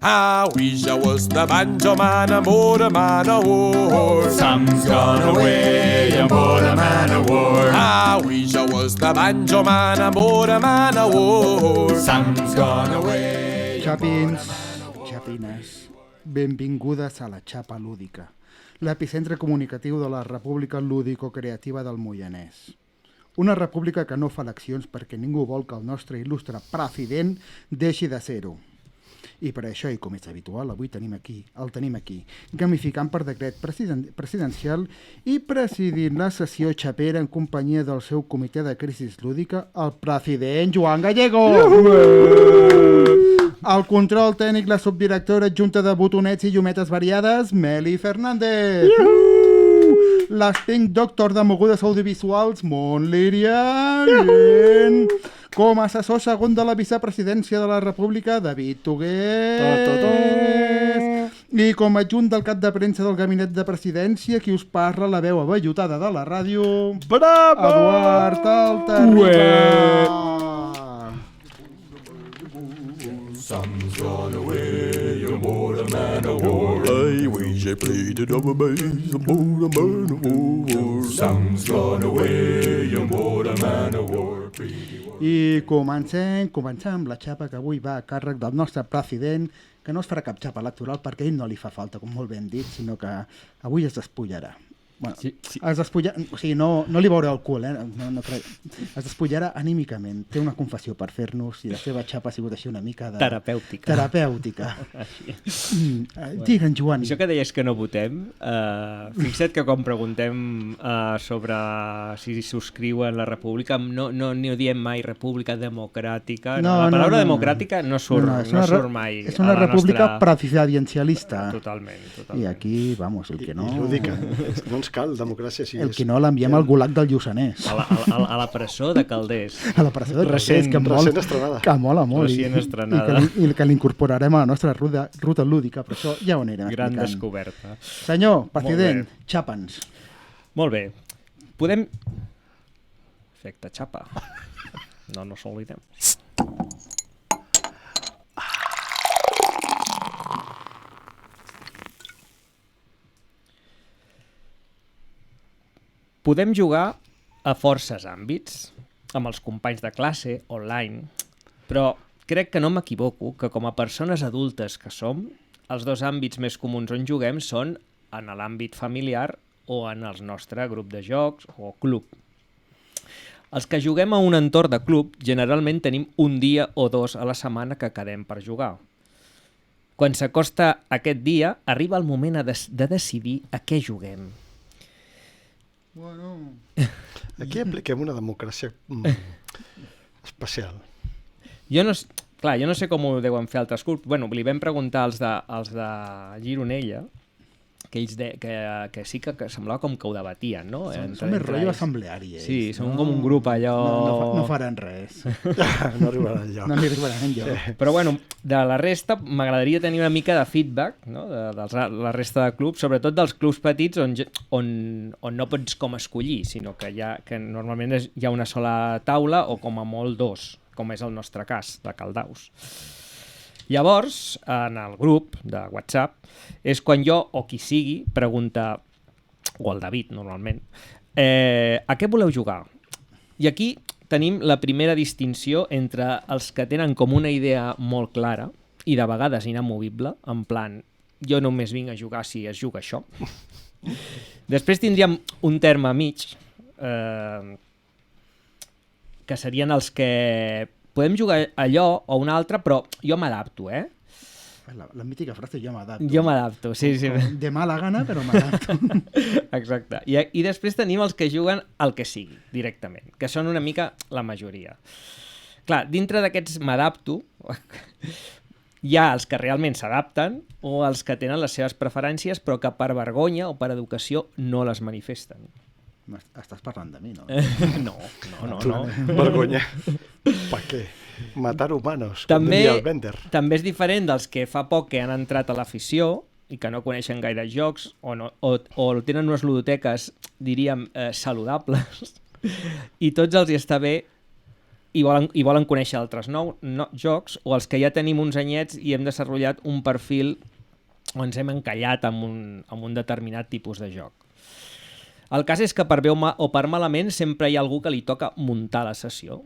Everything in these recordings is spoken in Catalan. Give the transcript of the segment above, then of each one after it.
I wish I was the banjo man aboard a man of war. Sam's gone away aboard a man of war. I wish I was the banjo man aboard a man of war. Sam's gone away. Xapins, xapines, benvingudes a la Xapa Lúdica, l'epicentre comunicatiu de la República Lúdico-Creativa del Moianès. Una república que no fa eleccions perquè ningú vol que el nostre il·lustre president deixi de ser-ho. I per això, i com és habitual, avui el tenim aquí, gamificant per decret presidencial i presidint la sessió xapera en companyia del seu comitè de crisi lúdica, el president Joan Gallego! Al control tècnic, la subdirectora adjunta de botonets i llumetes variades, Meli Fernández! L'Sting Doctor de mogudes audiovisuals, Montlíria! Com a assessor segon de la vicepresidència de la República, David Togués. I com a adjunt del cap de premsa del gabinet de presidència, qui us parla, la veu avellotada de la ràdio, Bravo! Eduard Altarriba. Sam's gone away aboard a man of war. I wish I played the double bass aboard a man of war. Sam's gone away aboard a man of war. I comencem amb la xapa que avui va a càrrec del nostre president, que no es farà cap xapa electoral perquè a ell no li fa falta, com molt ben dit, sinó que avui es despullarà. Bueno, sí. Es despullarà, o sigui, no li veureu el cul, no crec. Es despullarà anímicament. Té una confessió per fer-nos i la seva xapa ha sigut així una mica de... Terapèutica. Digue'm, Joan. Això que deies que no votem, fixa't que quan preguntem sobre si subscriuen la república, no diem mai república democràtica. La paraula democràtica no surt mai. És una república presidencialista. Totalment. I aquí, vamos, el que no... I lúdica. No ens cal democràcia si el que no l'enviem al gulag del Lluçanès. A la presó de Calders. A la presó de Calders, recent estrenada. Que mola molt. Recent estrenada. I que l'incorporarem a la nostra ruta lúdica, però això ja ho anirem Gran explicant. descoberta. Senyor, president, xapa'ns. Molt bé. Podem... Efecte xapa. No s'oblidem. Podem jugar a forces àmbits, amb els companys de classe, online, però crec que no m'equivoco que com a persones adultes que som, els dos àmbits més comuns on juguem són en l'àmbit familiar o en el nostre grup de jocs o club. Els que juguem a un entorn de club generalment tenim un dia o dos a la setmana que quedem per jugar. Quan s'acosta aquest dia, arriba el moment de decidir a què juguem. Bueno... Aquí apliquem una democràcia especial. Jo no sé com ho deuen fer altres clubs. Bueno, li vam preguntar als de Gironella, que ells que sí que semblava com que ho debatien, no? Són més rotllo assembleari, ells. Sí, són com un grup allò... No faran res. No arribaran enlloc. No arribaran enlloc. Però bueno, de la resta m'agradaria tenir una mica de feedback, no? De la resta de clubs, sobretot dels clubs petits on no pots com escollir, sinó que normalment hi ha una sola taula o com a molt dos, com és el nostre cas, de Caldaus. Llavors, en el grup de WhatsApp, és quan jo, o qui sigui, pregunta, o el David, normalment, a què voleu jugar? I aquí tenim la primera distinció entre els que tenen com una idea molt clara i de vegades inamovible, en plan, jo només vinc a jugar si es juga això. Després tindríem un terme mig, que serien els que... Podem jugar allò o un altre, però jo m'adapto, La mítica frase, jo m'adapto. Jo m'adapto, sí. De mala gana, però m'adapto. Exacte. I després tenim els que juguen al que sigui, directament, que són una mica la majoria. Clar, dintre d'aquests m'adapto, hi ha els que realment s'adapten o els que tenen les seves preferències però que per vergonya o per educació no les manifesten. Estàs parlant de mi, no? No. Vergonya. Per què? Matar humanos, com També, diria el Bender. també és diferent dels que fa poc que han entrat a l'afició i que no coneixen gaire jocs o tenen unes ludoteques, diríem, saludables, i tots els hi està bé i volen conèixer altres jocs, o els que ja tenim uns anyets i hem desenvolupat un perfil on ens hem encallat amb un determinat tipus de joc. El cas és que per bé o per malament sempre hi ha algú que li toca muntar la sessió.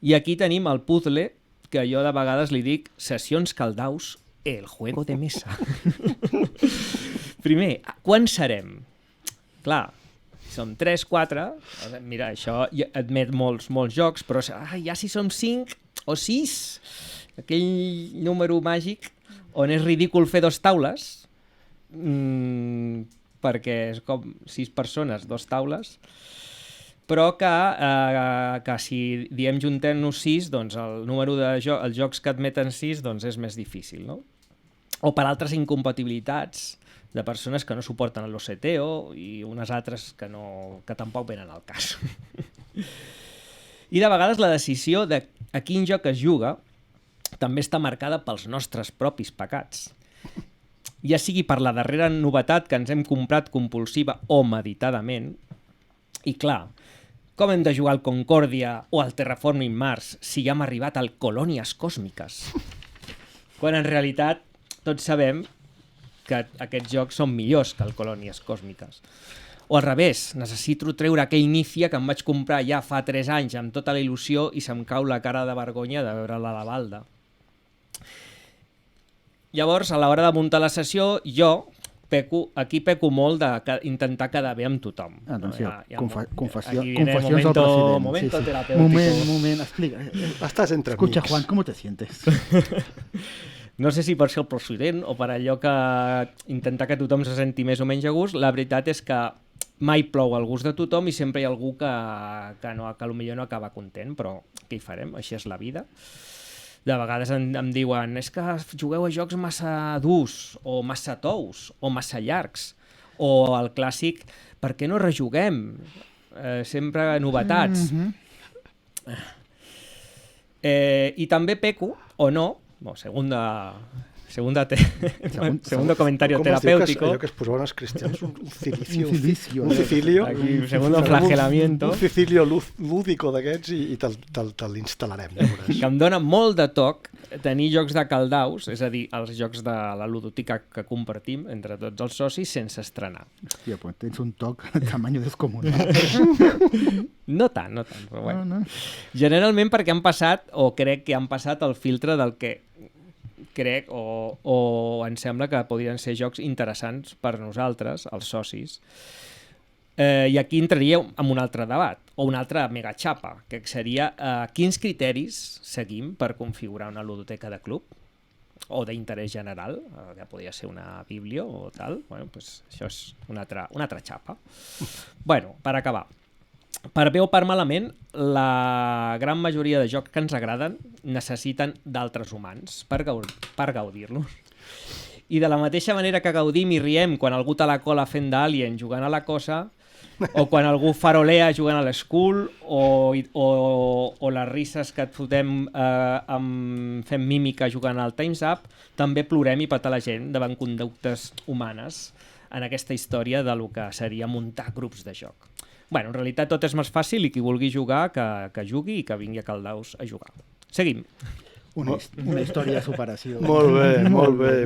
I aquí tenim el puzzle, que jo de vegades li dic Sessions Caldaus, el juego de mesa. Primer, quan serem? Clar, som 3, 4, mira, això admet molts jocs, però ja si som 5 o 6, aquell número màgic on és ridícul fer 2 taules, perquè és com 6 persones, 2 taules, però que si diem juntem-nos 6, doncs el número els jocs que admeten 6 doncs és més difícil, no? O per altres incompatibilitats de persones que no suporten l'OCTO i unes altres que tampoc venen al cas. I de vegades la decisió de a quin joc es juga també està marcada pels nostres propis pecats. Ja sigui per la darrera novetat que ens hem comprat compulsiva o meditadament, i clar, com hem de jugar al Concòrdia o al Terraforming Mars si ja hem arribat al Colònies Còsmiques? Quan en realitat tots sabem que aquests jocs són millors que el Colònies Còsmiques. O al revés, necessito treure aquell Nícia que em vaig comprar ja fa 3 anys amb tota la il·lusió i se'm cau la cara de vergonya de veure-la a la balda. Llavors, a l'hora de muntar la sessió, jo peco molt d'intentar quedar bé amb tothom. Atenció, confessions al president. Momento terapéutico. Moment, explica. Estàs entre Escucha, amics. Juan, ¿cómo te sientes? No sé si per ser el president o per allò que intentar que tothom se senti més o menys a gust. La veritat és que mai plou al gust de tothom i sempre hi ha algú que potser no acaba content, però què hi farem? Així és la vida. De vegades em diuen és que jugueu a jocs massa durs o massa tous o massa llargs, o el clàssic per què no rejuguem? Sempre novetats. I també peco, o no, segundo comentario terapéutico. Allò que es posaven els cristians, un cilicio. Un Un cicilio. Aquí, segundo flagelamiento. Un cicilio lúdico d'aquests i te'l instal·larem. Ja veuràs. Que em dona molt de toc tenir jocs de caldaus, és a dir, els jocs de la ludoteca que compartim entre tots els socis sense estrenar. Hòstia, pues tens un toc de tamaño descomunal. No tant, però bueno. No. Generalment perquè han passat, o crec que han passat el filtre del que crec o em sembla que podrien ser jocs interessants per nosaltres, els socis. I aquí entraria en un altre debat, o una altra megaxapa, que seria quins criteris seguim per configurar una ludoteca de club o d'interès general, que podria ser una bíblia o tal. Bueno, pues això és una altra xapa. Bueno, per acabar. Per bé o per malament, la gran majoria de jocs que ens agraden necessiten d'altres humans per gaudir-los. I de la mateixa manera que gaudim i riem quan algú té la cola fent d'Alien jugant a la cosa, o quan algú farolea jugant a l'Skull, o les risses que et fotem fent mímica jugant al Time's Up, també plorem i peta la gent davant conductes humanes en aquesta història de lo que seria muntar grups de joc. Bueno, en realitat tot és més fàcil i qui vulgui jugar que jugui i que vingui a Caldaus a jugar. Seguim. Una història de superació. Molt bé,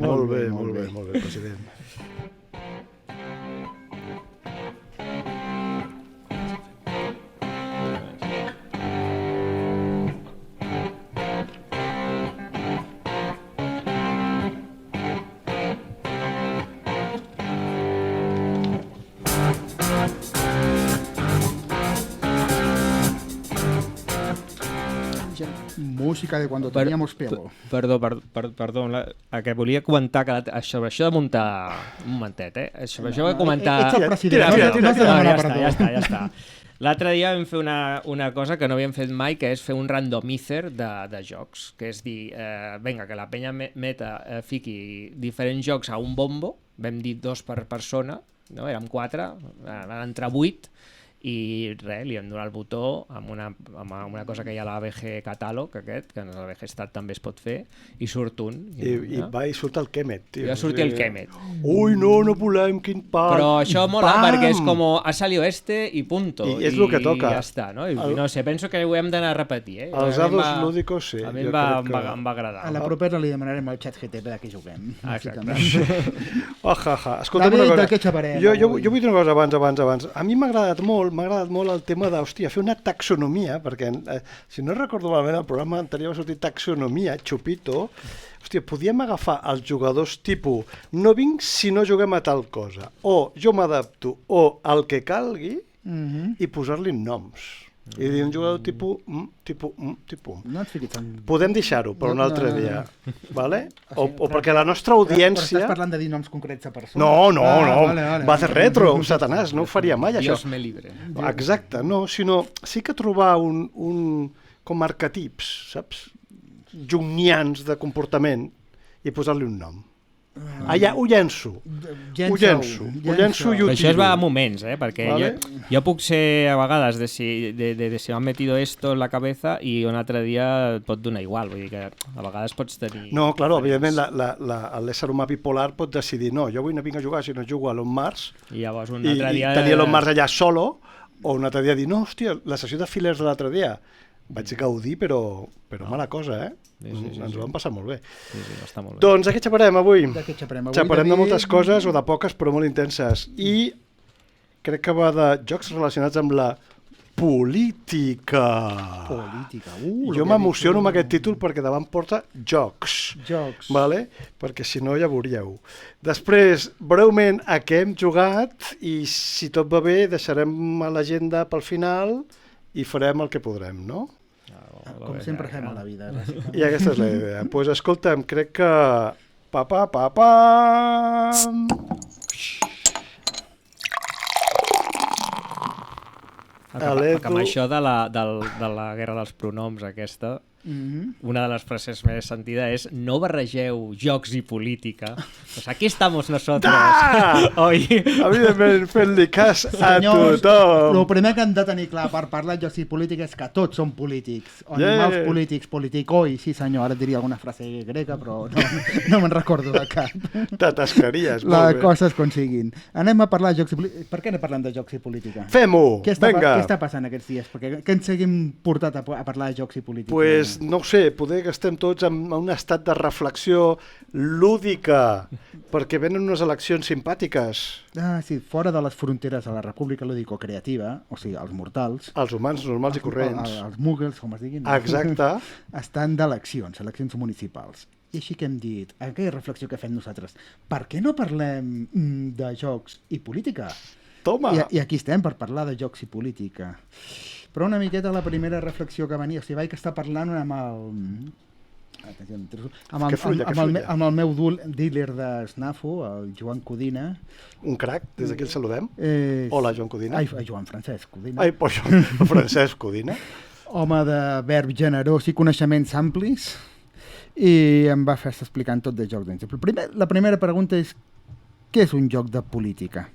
president. Música de cuando teníamos pelo. Perdó, que volia comentar que sobre això de muntar... Un momentet, Sobre això de comentar... Ja està. L'altre dia vam fer una cosa que no havíem fet mai, que és fer un randomizer de jocs, que és dir, vinga, que la penya fiqui diferents jocs a un bombo, vam dir 2 per persona, no? Érem 4, van entrar 8, i res, li hem donat el botó amb una cosa que hi ha a l'ABG Catàleg, aquest, que en l'ABG Stat també es pot fer, i surt un. I va i surt el Kemet, tio. Ja surti el Kemet. Ui, no volem, quin pal. Però això mola perquè és com ha salido i punto. I és el que toca. I ja està, no? No sé, penso que ho hem d'anar a repetir. Els ados lúdicos, sí. A mi em va agradar. A la propera li demanarem al xat GTP de què juguem. Exacte. Escolta'm una cosa. De què xavarem? Jo vull dir una cosa abans. A mi m'ha agradat molt el tema de, fer una taxonomia, perquè si no recordo malament el programa anterior va sortir taxonomia, Chupito. Hòstia, podíem agafar els jugadors tipus no vinc si no juguem a tal cosa, o jo m'adapto, o el que calgui, i posar-li noms. I dir un jugador tipus. No et fiquis en... Podem deixar-ho per un altre dia, vale? O perquè la nostra audiència... Però estàs parlant de dir noms concrets a persones? No, Vale. va de retro, Satanàs, no ho faria mai, això. Dios me libre. Exacte, no, sinó sí que trobar com arquetips, saps? Jungians de comportament i posar-li un nom. Ja, ho llenço i ho Però això es va a moments, perquè vale. jo puc ser a vegades de si m'han metido esto en la cabeza i un altre dia et pot donar igual, vull dir que a vegades pots tenir... No, clar, evidentment l'ésser humà bipolar pot decidir no, jo avui no vinc a jugar, sinó jugo a l'On Mars i llavors un altre dia... tenir l'On Mars allà solo, o un altre dia dir no, hòstia, la sessió de fillers de l'altre dia vaig gaudir, però mala cosa, Sí. Ens ho vam passar molt bé. Sí, està molt bé. Doncs de què xaparem avui? Xaparem de moltes coses, o de poques, però molt intenses. I crec que va de jocs relacionats amb la política. Jo m'emociono amb aquest títol perquè davant porta jocs. Vale? Perquè si no ja veuríeu. Després, breument, a què hem jugat i si tot va bé deixarem a l'agenda pel final i farem el que podrem, no? Com sempre fem a la vida. I aquesta és la idea. Doncs escolta'm, crec que... Que amb això de la guerra dels pronoms aquesta, una de les frases més sentida és no barregeu jocs i política. Pues aquí estamos nosotros. Oi? Evidentment, fent-li cas a tothom. El primer que hem de tenir clar per parlar de jocs i política és que tots són polítics. O animals polítics, politicoi. Sí senyor, ara et diria alguna frase grega, però no me'n recordo de cap. T'atascaries, molt bé. Les coses com siguin. Anem a parlar de jocs i política. Per què anem parlant de jocs i política? Fem-ho, vinga. Què està passant aquests dies? Què ens seguim portat a parlar de jocs i política? Pues no ho sé, poder que estem tots en un estat de reflexió lúdica, perquè venen unes eleccions simpàtiques. Sí, fora de les fronteres de la República Lúdico-Creativa, o sigui, els mortals... Els humans normals i corrents. Els muggles, com es diguin. Exacte. Estan d'eleccions, eleccions municipals. I així que hem dit, aquella reflexió que fem nosaltres, per què no parlem de jocs i política? Toma! I aquí estem per parlar de jocs i política. Però una miqueta la primera reflexió que venia, o sigui, vaig estar parlant amb el meu dealer de Snafo, el Joan Codina. Un crac, des d'aquí el saludem. Hola, Joan Codina. Ai, Joan Francesc Codina. Ai, pues Francesc Codina. Home de verb generós i coneixements amplis, i em va fer estar explicant tot de jocs d'exemple. La primera pregunta és, què és un joc de política?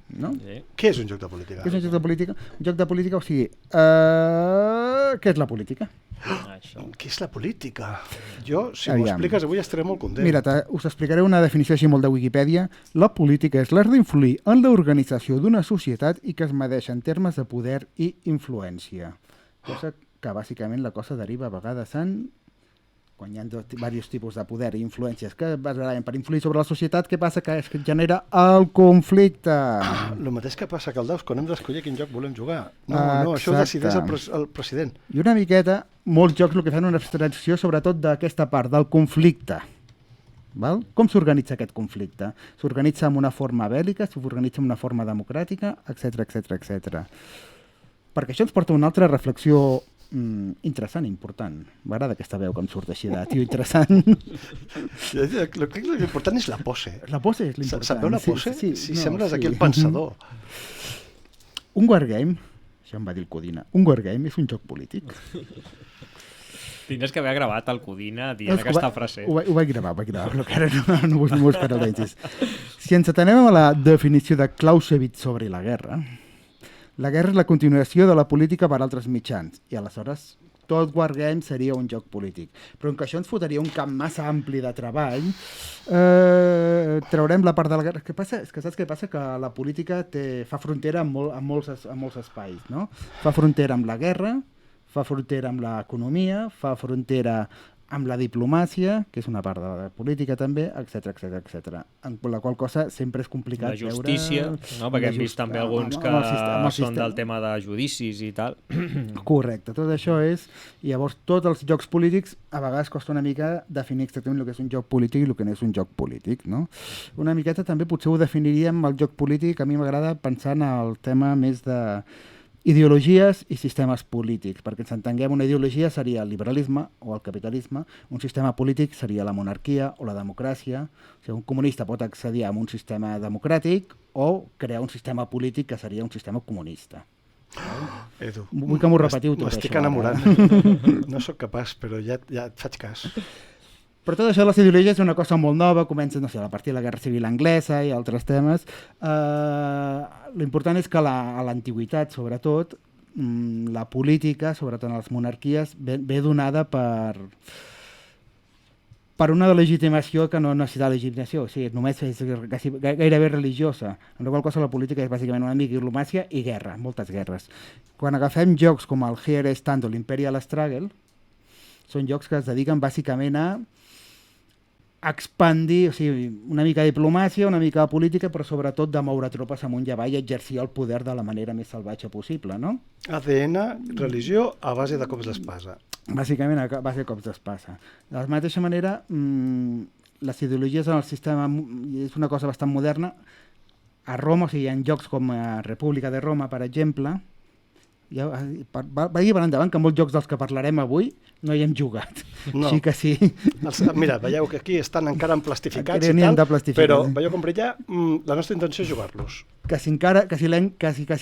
No? Sí. Què és un joc de política? Què és un joc de política? Un joc de política, o sigui, què és la política? Què és la política? Jo, si m'ho expliques avui, estaré molt content. Mira, us explicaré una definició així molt de Wikipedia. La política és l'art d'influir en l'organització d'una societat i que es medeix en termes de poder i influència. Cosa que bàsicament la cosa deriva a vegades en... quan hi ha diversos tipus de poder i influències que basaran per influir sobre la societat, què passa? Que es genera el conflicte. El mateix que passa que el Daus, quan hem d'escollir quin joc volem jugar. No, això ho decideix el president. I una miqueta, molts jocs el que fan una abstracció sobretot d'aquesta part, del conflicte. Val? Com s'organitza aquest conflicte? S'organitza amb una forma bèl·lica, s'organitza amb una forma democràtica, etc. Perquè això ens porta a una altra reflexió interessant, important. M'agrada aquesta veu que em surt així de tio interessant. L'important és la pose. La pose és l'important. Sabeu la pose? Sí, sembles aquí el pensador. Un wargame, això em va dir el Codina, un wargame és un joc polític. Tindries que haver gravat el Codina dient aquesta frase. Ho vaig gravar, però que ara no vull buscar el dentist. Si ens atenem a la definició de Clausewitz sobre la guerra, La guerra és la continuació de la política per altres mitjans, i aleshores tot wargame seria un joc polític. Però que això ens fotria un camp massa ampli de treball, traurem la part de la guerra. És que saps què passa? Que la política fa frontera amb molts espais, no? Fa frontera amb la guerra, fa frontera amb l'economia, fa frontera amb la diplomàcia, que és una part de la política també, etc. En la qual cosa sempre és complicat veure... La justícia, no? Perquè hem vist també alguns que són del tema de judicis i tal. Correcte, tot això és... Llavors, tots els jocs polítics a vegades costa una mica definir exactament el que és un joc polític i el que no és un joc polític, no? Una miqueta també potser ho definiríem el joc polític, a mi m'agrada pensar en el tema més de ideologies i sistemes polítics, perquè ens entenguem, una ideologia seria el liberalisme o el capitalisme, un sistema polític seria la monarquia o la democràcia. O sigui, un comunista pot accedir a un sistema democràtic o crear un sistema polític que seria un sistema comunista. Edu, vull que m'ho repetiu tot això. M'estic enamorant. No sóc capaç, però ja et faig cas. Però tot això de les ideologies és una cosa molt nova, comença, no sé, a partir de la Guerra Civil Anglesa i altres temes. L'important és que a l'antiguitat, sobretot, la política, sobretot en les monarquies, ve donada per una legitimació que no necessita legitimació, o sigui, només és gairebé religiosa, en la qual cosa la política és bàsicament una mica diplomàcia i guerra, moltes guerres. Quan agafem jocs com el Here Stand o l'Imperial Struggle, són jocs que es dediquen bàsicament a expandir, o sigui, una mica de diplomàcia, una mica de política, però sobretot de moure tropes amunt i avall i exercir el poder de la manera més salvatge possible, no? ADN, religió, a base de cops d'espasa. Bàsicament a base de cops d'espasa. De la mateixa manera, les ideologies en el sistema és una cosa bastant moderna. A Roma, o sigui, hi ha jocs com República de Roma, per exemple, vagi per endavant que molts jocs dels que parlarem avui no hi hem jugat. No. Així que sí. Mira, veieu que aquí estan encara en plastificats i tal, però veieu com brillar, la nostra intenció és jugar-los. Que si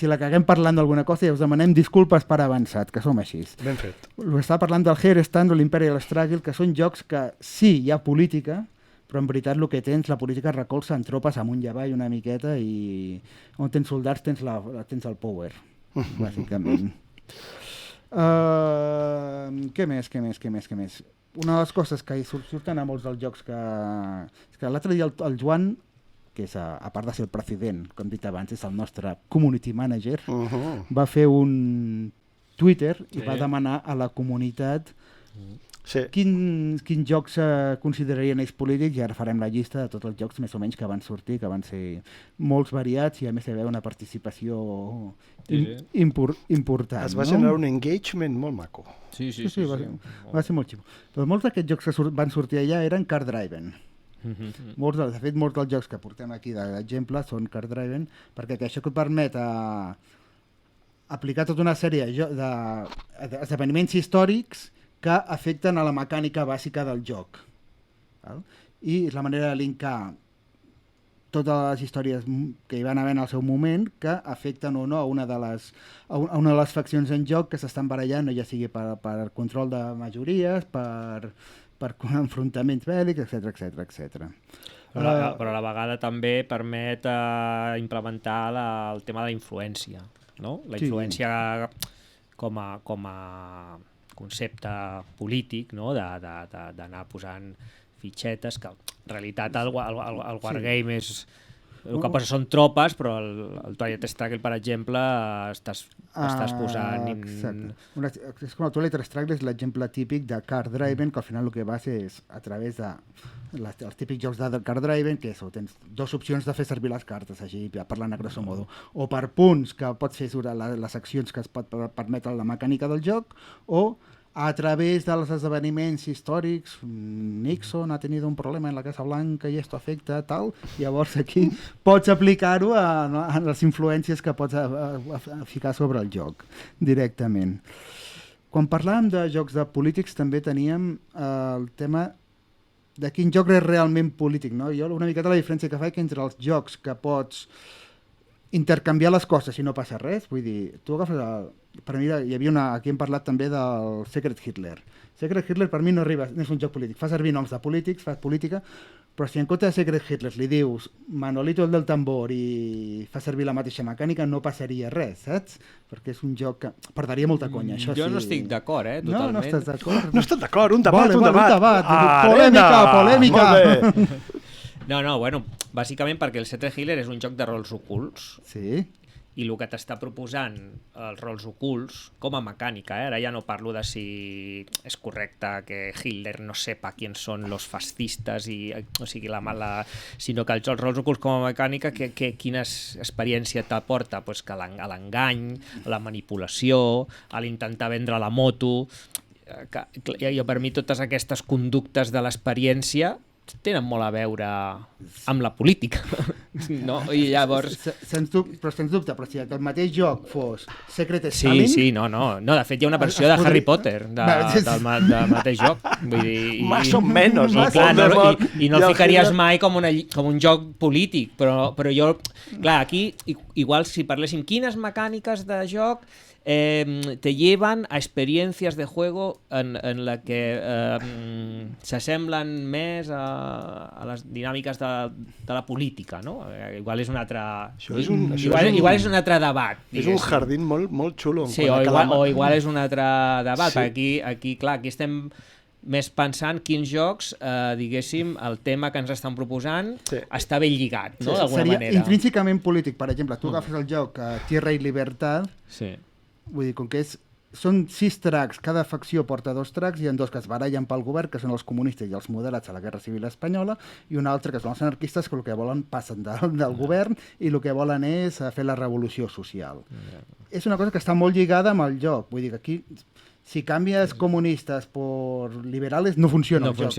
la caguem parlant d'alguna cosa ja us demanem disculpes per avançat, que som així. Ben fet. Estava parlant del Here Stand o l'Imperial Struggle, que són jocs que sí, hi ha política, però en veritat el que tens, la política recolza en tropes amunt i avall una miqueta i on tens soldats tens el power. Bàsicament. Què més? Una de les coses que surten a molts dels jocs és que l'altre dia el Joan, que és, a part de ser el president, com dit abans, és el nostre community manager, va fer un Twitter i va demanar a la comunitat quins jocs considerarien ells polítics, i ara farem la llista de tots els jocs més o menys que van sortir, que van ser molts variats i a més hi va haver una participació important. Es va generar un engagement molt maco. Sí, va ser molt xivo. Però molts d'aquests jocs que van sortir allà eren card driven. De fet, molts dels jocs que portem aquí d'exemple són card driven, perquè això que et permet aplicar tota una sèrie d'esdeveniments històrics que afecten a la mecànica bàsica del joc. I és la manera de linkar totes les històries que hi van haver en el seu moment que afecten o no a una de les faccions en joc que s'estan barallant, ja sigui per control de majories, per enfrontaments bèl·lics, etc. Però a la vegada també permet implementar el tema de la influència, no? La influència com a concepte polític, no? D'anar posant fitxetes, que en realitat el wargame és... El que passa són tropes, però el Twilight Struggle, per exemple, estàs posant... Exacte. És com el Twilight Struggle és l'exemple típic de card driven, que al final el que vas és a través de els típics jocs de card driven, que tens dues opcions de fer servir les cartes, així parlant a grosso modo, o per punts que pots fer les accions que es pot permetre la mecànica del joc, o a través dels esdeveniments històrics, Nixon ha tenido un problema en la Casa Blanca i esto afecta, tal, llavors aquí pots aplicar-ho a les influències que pots ficar sobre el joc directament. Quan parlàvem de jocs de polítics també teníem el tema de quin joc és realment polític, no? Jo una miqueta la diferència que faig entre els jocs que pots intercanviar les coses i no passa res, vull dir, tu agafes per mi hi havia aquí hem parlat també del Secret Hitler. Secret Hitler per mi no és un joc polític, fa servir noms de polítics, fa política, Però si en compte de Secret Hitler li dius Manolito el del tambor i fa servir la mateixa mecànica, no passaria res, saps? Perquè és un joc que perderia molta conya, això sí. Jo no estic d'acord, totalment. No estàs d'acord? No estàs d'acord, un debat, Vale, un debat. un debat. Arena! Polèmica. Molt bé. No, bueno, bàsicament perquè el Secret Hitler és un joc de rols ocults Sí. i el que t'està proposant els rols ocults, com a mecànica, ara ja no parlo de si és correcte que Hitler no sepa qui són los fascistes, o sigui, sinó que els rols ocults com a mecànica, quina experiència t'aporta? Pues que l'engany, la manipulació, l'intentar vendre la moto, per mi totes aquestes conductes de l'experiència tenen molt a veure amb la política, no? I llavors... Però sens dubte, però si el mateix joc fos Secret Stamin... Sí, no, de fet hi ha una versió de Harry Potter del mateix joc. Vull dir, Más o menos. I no el ficaries mai com un joc polític, però jo... Clar, aquí, igual si parléssim quines mecàniques de joc te llevan a experiencias de juego en la que s'assemblen més a les dinàmiques de la política, no? Igual és un altre... Igual és un altre debat. És un jardí molt xulo. Sí, o igual és un altre debat. Sí. Aquí estem més pensant quins jocs, diguéssim, el tema que ens estan proposant està ben lligat, no? D'alguna manera. Seria intrínsecament polític. Per exemple, tu agafes el joc Tierra i Libertad, vull dir, com que són 6 tracks, cada facció porta 2 tracks, hi ha 2 que es barallen pel govern, que són els comunistes i els moderats a la Guerra Civil Espanyola, i un altre que són els anarquistes, que el que volen passen del govern i el que volen és fer la revolució social. És una cosa que està molt lligada amb el joc. Vull dir que aquí, si canvies comunistes per liberals, no funciona el joc.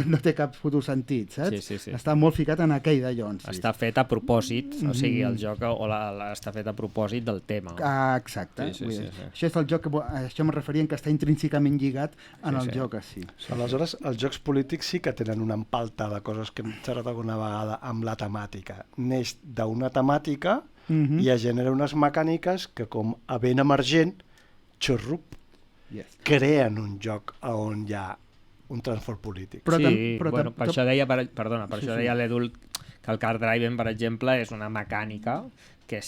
No té cap futur sentit, saps? Sí. Està molt ficat en aquell d'allò. Està fet a propòsit, o sigui, el joc està fet a propòsit del tema. Exacte. Això és el joc això em referia que està intrínsecament lligat en el joc així. Aleshores, els jocs polítics sí que tenen una empalta de coses que hem xerrat alguna vegada amb la temàtica. Neix d'una temàtica i es genera unes mecàniques que, com a ben emergent, xurrup, creen un joc on hi ha un transport polític. Per això deia, deia l'Edu que el Card Driving, per exemple, és una mecànica que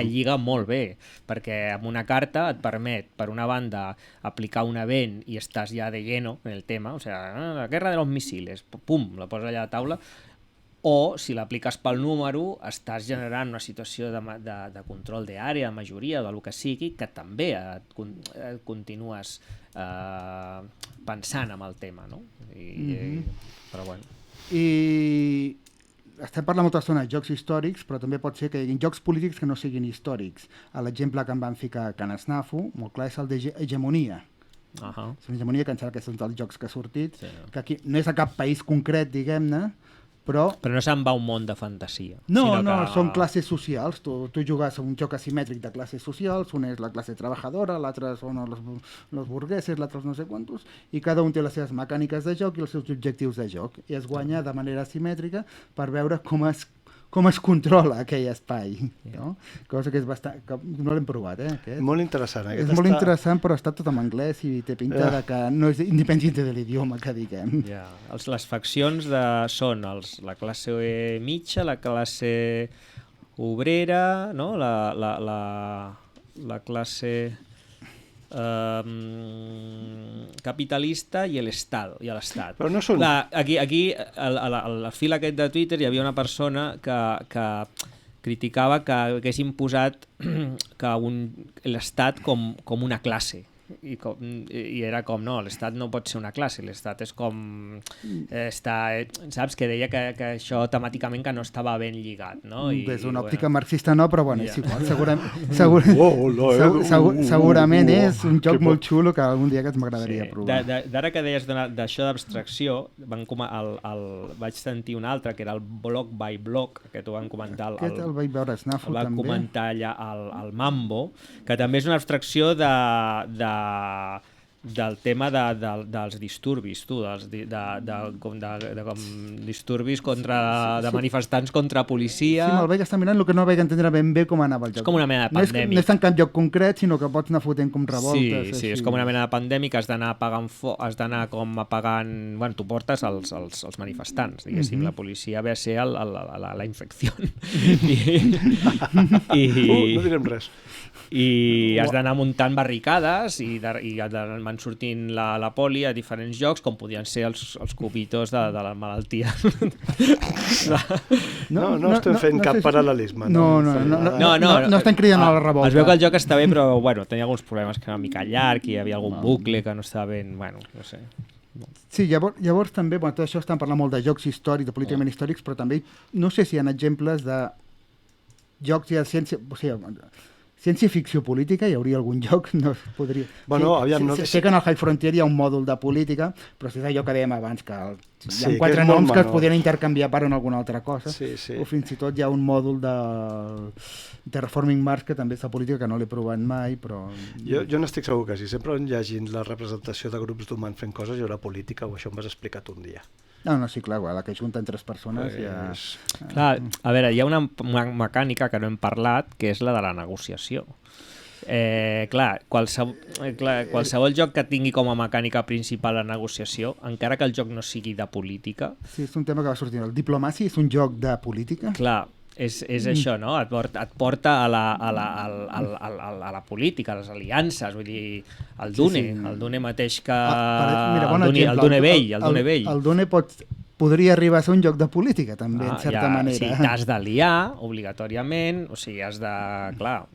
lliga molt bé, perquè amb una carta et permet, per una banda, aplicar un event i estàs ja de lleno en el tema, o sigui, la guerra de los misiles, pum, la poses allà a la taula, o si l'apliques pel número estàs generant una situació de control d'àrea, de majoria, del que sigui, que també continues pensant en el tema, no? Però bueno. I estem parlant molta estona de jocs històrics, però també pot ser que hi hagi jocs polítics que no siguin històrics. L'exemple que em van ficar a Can Snafu, molt clar, és el d'Hegemonia. És una hegemonia que em sembla que és un dels jocs que ha sortit, que aquí no és a cap país concret, diguem-ne, però no se'n va un món de fantasia. No, són classes socials. Tu jugues a un joc asimètric de classes socials, una és la classe treballadora, l'altra són els burgueses, l'altre no sé quantos, i cada un té les seves mecàniques de joc i els seus objectius de joc, i es guanya de manera asimètrica per veure com es controla aquell espai, no? Cosa que és bastant... que no l'hem provat, aquest. Molt interessant. És molt interessant, però està tot en anglès i té pinta de que no és independent de l'idioma, que diguem. Les faccions són la classe mitja, la classe obrera, no? La classe capitalista i l'Estat. Però no són... Aquí, al fil aquest de Twitter, hi havia una persona que criticava que haguessin posat l'Estat com una classe. I era com, no, l'Estat no pot ser una classe, l'Estat és com... saps? Que deia que això temàticament que no estava ben lligat, no? Des d'una òptica marxista no, però bueno, és igual. Segurament és un joc molt xulo que algun dia que m'agradaria provar. D'ara que deies d'això d'abstracció, vaig sentir un altre, que era el Block by Block, que t'ho van comentar. Aquest el vaig veure a Snafu també. El van comentar allà al Mambo, que també és una abstracció de del tema dels disturbis, tu, com disturbis de manifestants contra policia. Sí, me'l vaig estar mirant, el que no vaig entendre ben bé com anava el joc. És com una mena de pandèmic. No és en cap lloc concret, sinó que pots anar fotent com revoltes. Sí, és com una mena de pandèmic, has d'anar com apagant... Bueno, tu portes els manifestants, diguéssim, la policia ve a ser la infecció. No direm res. I has d'anar muntant barricades i van sortint la poli a diferents llocs, com podien ser els cubitos de la malaltia. No estem fent cap paral·lelisme. No estem cridant a la revolta. Es veu que el joc està bé, però bueno, tenia alguns problemes, que era una mica llarg, i hi havia algun bucle que no estava ben... Bueno, no sé. Sí, llavors també, tot això estan parlant molt de jocs històrics, de políticament històrics, però també no sé si hi ha exemples de jocs de ciència... O sigui, ciència-ficció política, hi hauria algun joc? No podria... Bueno, sé que en el High Frontier hi ha un mòdul de política, però és allò que dèiem abans, que hi ha 4 noms que es podien intercanviar per alguna altra cosa, o fins i tot hi ha un mòdul de Terraforming Mars, que també és de política, que no l'he provat mai, però... Jo n'estic segur que sí. Sempre on llegint la representació de grups d'humans fent coses hi haurà política, o això em vas explicat un dia. No, sí, clar, la que junten 3 persones ja... Clar, a veure, hi ha una mecànica que no hem parlat, que és la de la negociació. Qualsevol joc que tingui com a mecànica principal la negociació, encara que el joc no sigui de política... Sí, és un tema que va sortint. El Diplomacy és un joc de política? Clar, és això, no? Et porta a la política, a les aliances, vull dir, el Dune mateix que... El Dune vell. El Dune podria arribar a ser un joc de política, també, en certa manera. Sí, t'has d'aliar, obligatòriament, o sigui, has de... Clar,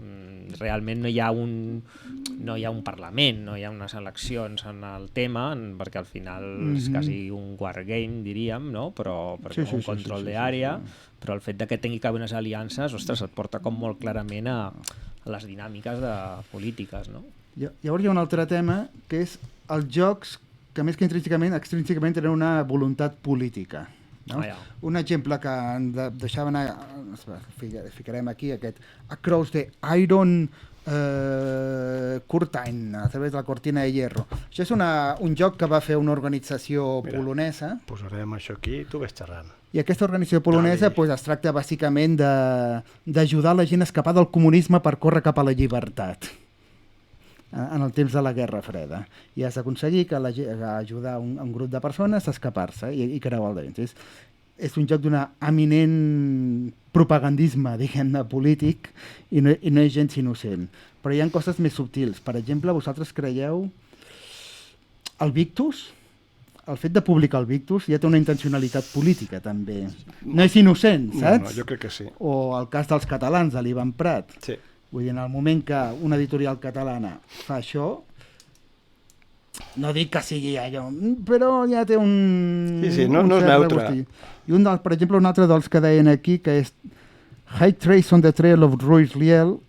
realment no hi ha un Parlament, no hi ha unes eleccions en el tema, perquè al final és quasi un wargame, diríem, no? Però un control d'àrea, però el fet que tingui que haver unes aliances, ostres, et porta com molt clarament a les dinàmiques de polítiques, no? Llavors hi ha un altre tema, que és els jocs que més que extrínsecament tenen una voluntat política. No? Un exemple que deixaven ficarem aquí, aquest Across the Iron Curtain, a través de la cortina de hierro. Això és un joc que va fer una organització polonesa. Posarem això aquí i tu ves xerrant. I aquesta organització polonesa es tracta bàsicament d'ajudar la gent a escapar del comunisme per córrer cap a la llibertat en el temps de la Guerra Freda. I has d'aconseguir ajudar un grup de persones a escapar-se i creuar el dents. És un joc d'un eminent propagandisme, diguem-ne, polític, i no és gens innocent. Però hi ha coses més subtils. Per exemple, vosaltres creieu el Victus? El fet de publicar el Victus ja té una intencionalitat política, també. No és innocent, saps? No, jo crec que sí. O el cas dels catalans, de l'Ivan Prat. Sí. Vull dir, en el moment que una editorial catalana fa això, no dic que sigui allò, però ja té un... Sí, no és neutre. I per exemple, un altre dels que deien aquí, que és High Trace on the Trail of Louis Riel,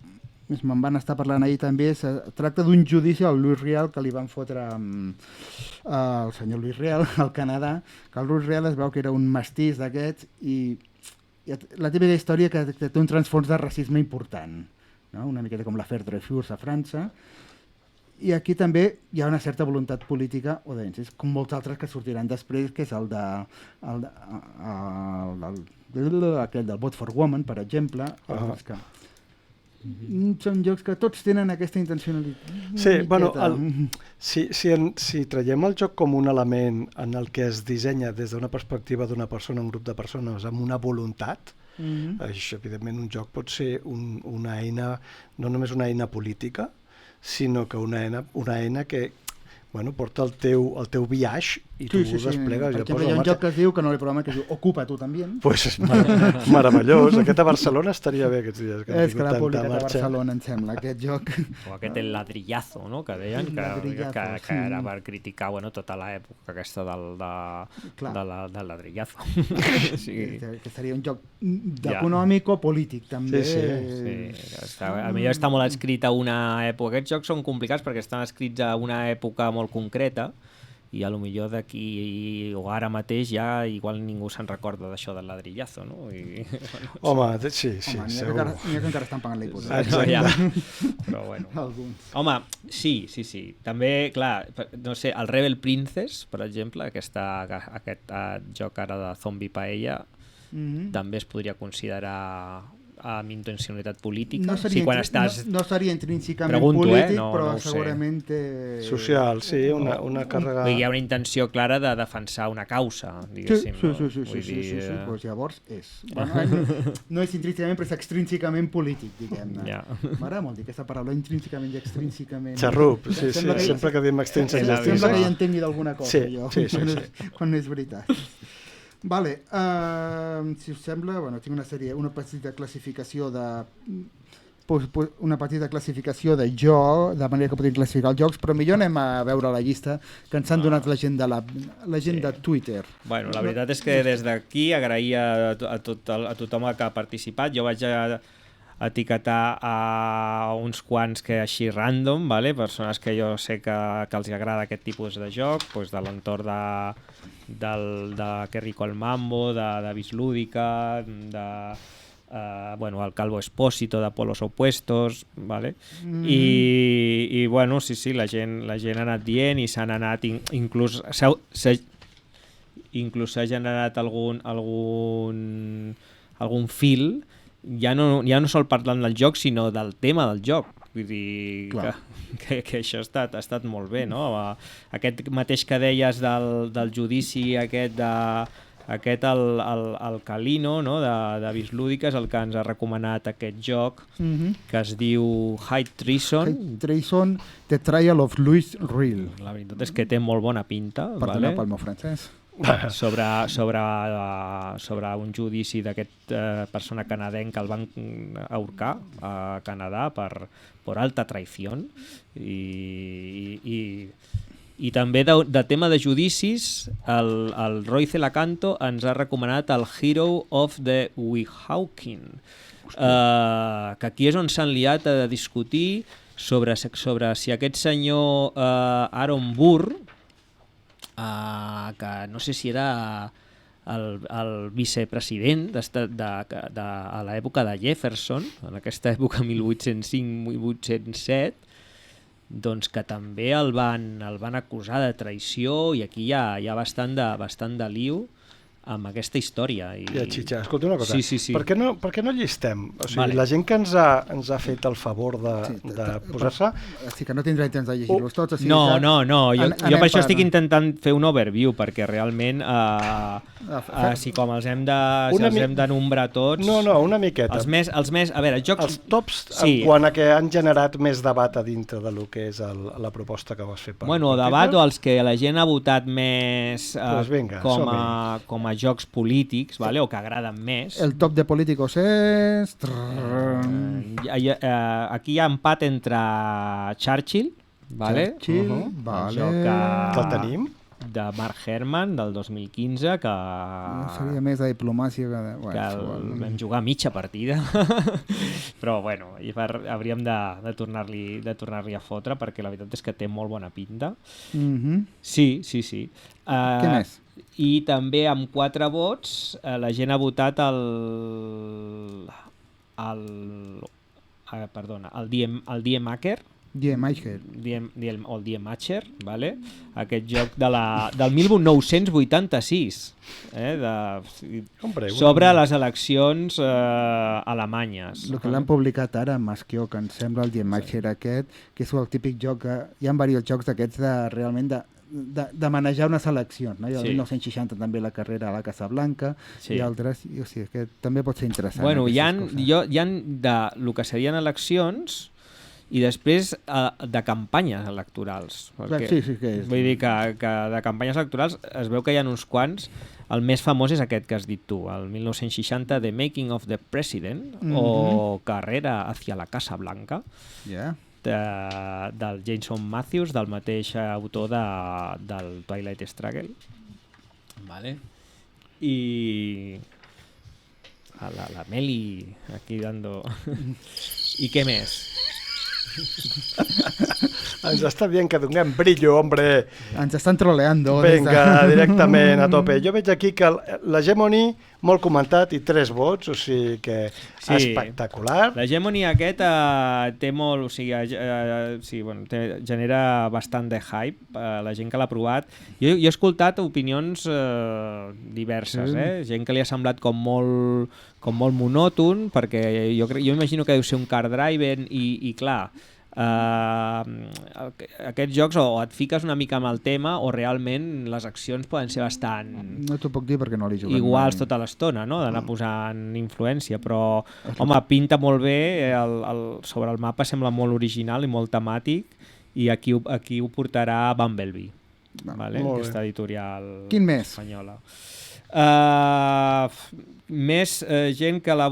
me'n van estar parlant ahir també, tracta d'un judici al Louis Riel que li van fotre al senyor Louis Riel al Canadà, que el Louis Riel es veu que era un mestís d'aquests i la típica història que té un transfons de racisme important, no? Una miqueta com l'affaire Dreyfus a França, i aquí també hi ha una certa voluntat política, com molts altres que sortiran després, que és aquell del Vote for Women, per exemple, que són jocs que tots tenen aquesta intencionalitat. Sí, bueno, si traiem el joc com un element en el que es dissenya des d'una perspectiva d'una persona, un grup de persones, amb una voluntat, això, evidentment, un joc pot ser una eina, no només una eina política, sinó que una eina que porta el teu viatge i tu desplegues. Per exemple, hi ha un joc que es diu, que no l'he provat, que es diu Ocupa tu també. Pues és meravellós. Aquest a Barcelona estaria bé aquests dies. És que l'ha publicat a Barcelona, em sembla, aquest joc. O aquest El ladrillazo, no?, que deien, que era per criticar tota l'època aquesta del ladrillazo. Que seria un joc econòmic o polític, també. Sí. A millor està molt escrit a una època. Aquests jocs són complicats perquè estan escrits a una època molt concreta, i a lo millor d'aquí o ara mateix ja igual ningú se'n recorda d'això del ladrillazo, no? I, bueno, Home, sí, Home, segur. n'hi ha que encara estan pagant la hipoteca. Exacte. ja. Però bueno. Alguns. Home, sí. També, clar, no sé, el Rebel Princess, per exemple, aquest joc ara de Zombie Paella, també es podria considerar amb intencionalitat política. No seria, no seria intrínsecament polític, però segurament... Social, sí, una càrrega... Hi ha una intenció clara de defensar una causa, diguéssim. Sí. Pues llavors és. Bueno, no és intrínsecament, però és extrínsecament polític, diguem-ne. M'agrada molt dir aquesta paraula, intrínsecament i extrínsecament. Xarrup, sí, sempre que diem extrínsecament. Sembla que ja entengui d'alguna cosa, jo, quan no és veritat. Vale, si us sembla, bueno, tinc una petita classificació de manera que podem classificar els jocs, però millor anem a veure la llista que ens han donat la gent de Twitter. Bueno, la veritat és que des d'aquí agrair a tothom que ha participat. Jo vaig etiquetar a uns quants que així random, vale? Persones que jo sé que els agrada aquest tipus de joc, doncs de l'entorn de Que Rico el Mambo, de Bislúdica, el Calvo Espósito de Polos Opuestos, vale? I bueno, sí, la gent ha anat dient i s'han anat inclús s'ha generat algun fil, ja no sol parlant del joc, sinó del tema del joc. Vull dir que això ha estat molt bé, no? Aquest mateix que deies del judici aquest el Calino, no? de Bislúdica, és el que ens ha recomanat aquest joc que es diu High Treason, The Trial of Louis Riel. La veritat és que té molt bona pinta. Perdona pel meu francès. sobre un judici d'aquest persona canadenc que el van ahorcar a Canadà per alta traición i també de tema de judicis el Roy Celacanto ens ha recomanat el Hero of the Weehawken, que aquí és on s'han liat a discutir sobre si aquest senyor Aaron Burr, que no sé si era el vicepresident a l'època de Jefferson, en aquesta època 1805-1807, doncs que també el van acusar de traïció, i aquí hi ha bastant de lío amb aquesta història. Xitxa, escolta una cosa. Sí. Per què no llistem? O sigui, la gent que ens ha fet el favor de posar-se... Sí, que no tindrà temps de llegir-los tots. No. Jo per això estic intentant fer un overview, perquè realment, si com els hem de nombrar tots... No, una miqueta. Els més, a veure, jocs... Els tops en quant a que han generat més debat a dintre de lo que és la proposta que vas fer. Debat, o els que la gent ha votat més com a jocs polítics, vale? O que agraden més. El top de políticos és... Aquí hi ha empat entre Churchill, vale? Vale. Que el tenim? De Mark Herman, del 2015, que... Seria més de diplomàcia que vam jugar mitja partida. Però, bueno, hauríem de tornar-li a fotre, perquè la veritat és que té molt bona pinta. Sí. Què més? I també amb 4 vots la gent ha votat el Die-Maker, o el Die-Matcher, vale? Aquest joc del 1986, sobre les eleccions alemanyes. El que l'han publicat ara, Masquió, que em sembla el Die-Matcher aquest, que és el típic joc que... Hi ha diversos jocs d'aquests realment de manejar unes eleccions, no? Hi ha el 1960 també la carrera a la Casa Blanca i altres, o sigui, que també pot ser interessant. Bueno, hi ha el que serien eleccions i després de campanyes electorals. Sí, que és. Vull dir que de campanyes electorals es veu que hi ha uns quants. El més famós és aquest que has dit tu, el 1960, The Making of the President, o Carrera hacia la Casa Blanca. Del Jason Matthews, del mateix autor del Twilight Struggle, vale? I la Meli aquí dando... I què més? Ens està dient que donem brillo, hombre. Ens estan troleando. Vinga, directament, a tope. Jo veig aquí que l'Hegemony, molt comentat, i 3 vots, o sigui que espectacular. L'Hegemony aquest té molt, o sigui, genera bastant de hype, la gent que l'ha provat. Jo he escoltat opinions diverses, gent que li ha semblat com molt monòton, perquè jo imagino que deu ser un car driven i clar, aquests jocs o et fiques una mica amb el tema o realment les accions poden ser bastant no t'ho puc dir perquè no l'he jugat iguals tota l'estona, no? D'anar posant influència, però home, pinta molt bé, sobre el mapa sembla molt original i molt temàtic, i aquí ho portarà Bumblebee, vale? Aquesta editorial espanyola. Més gent que el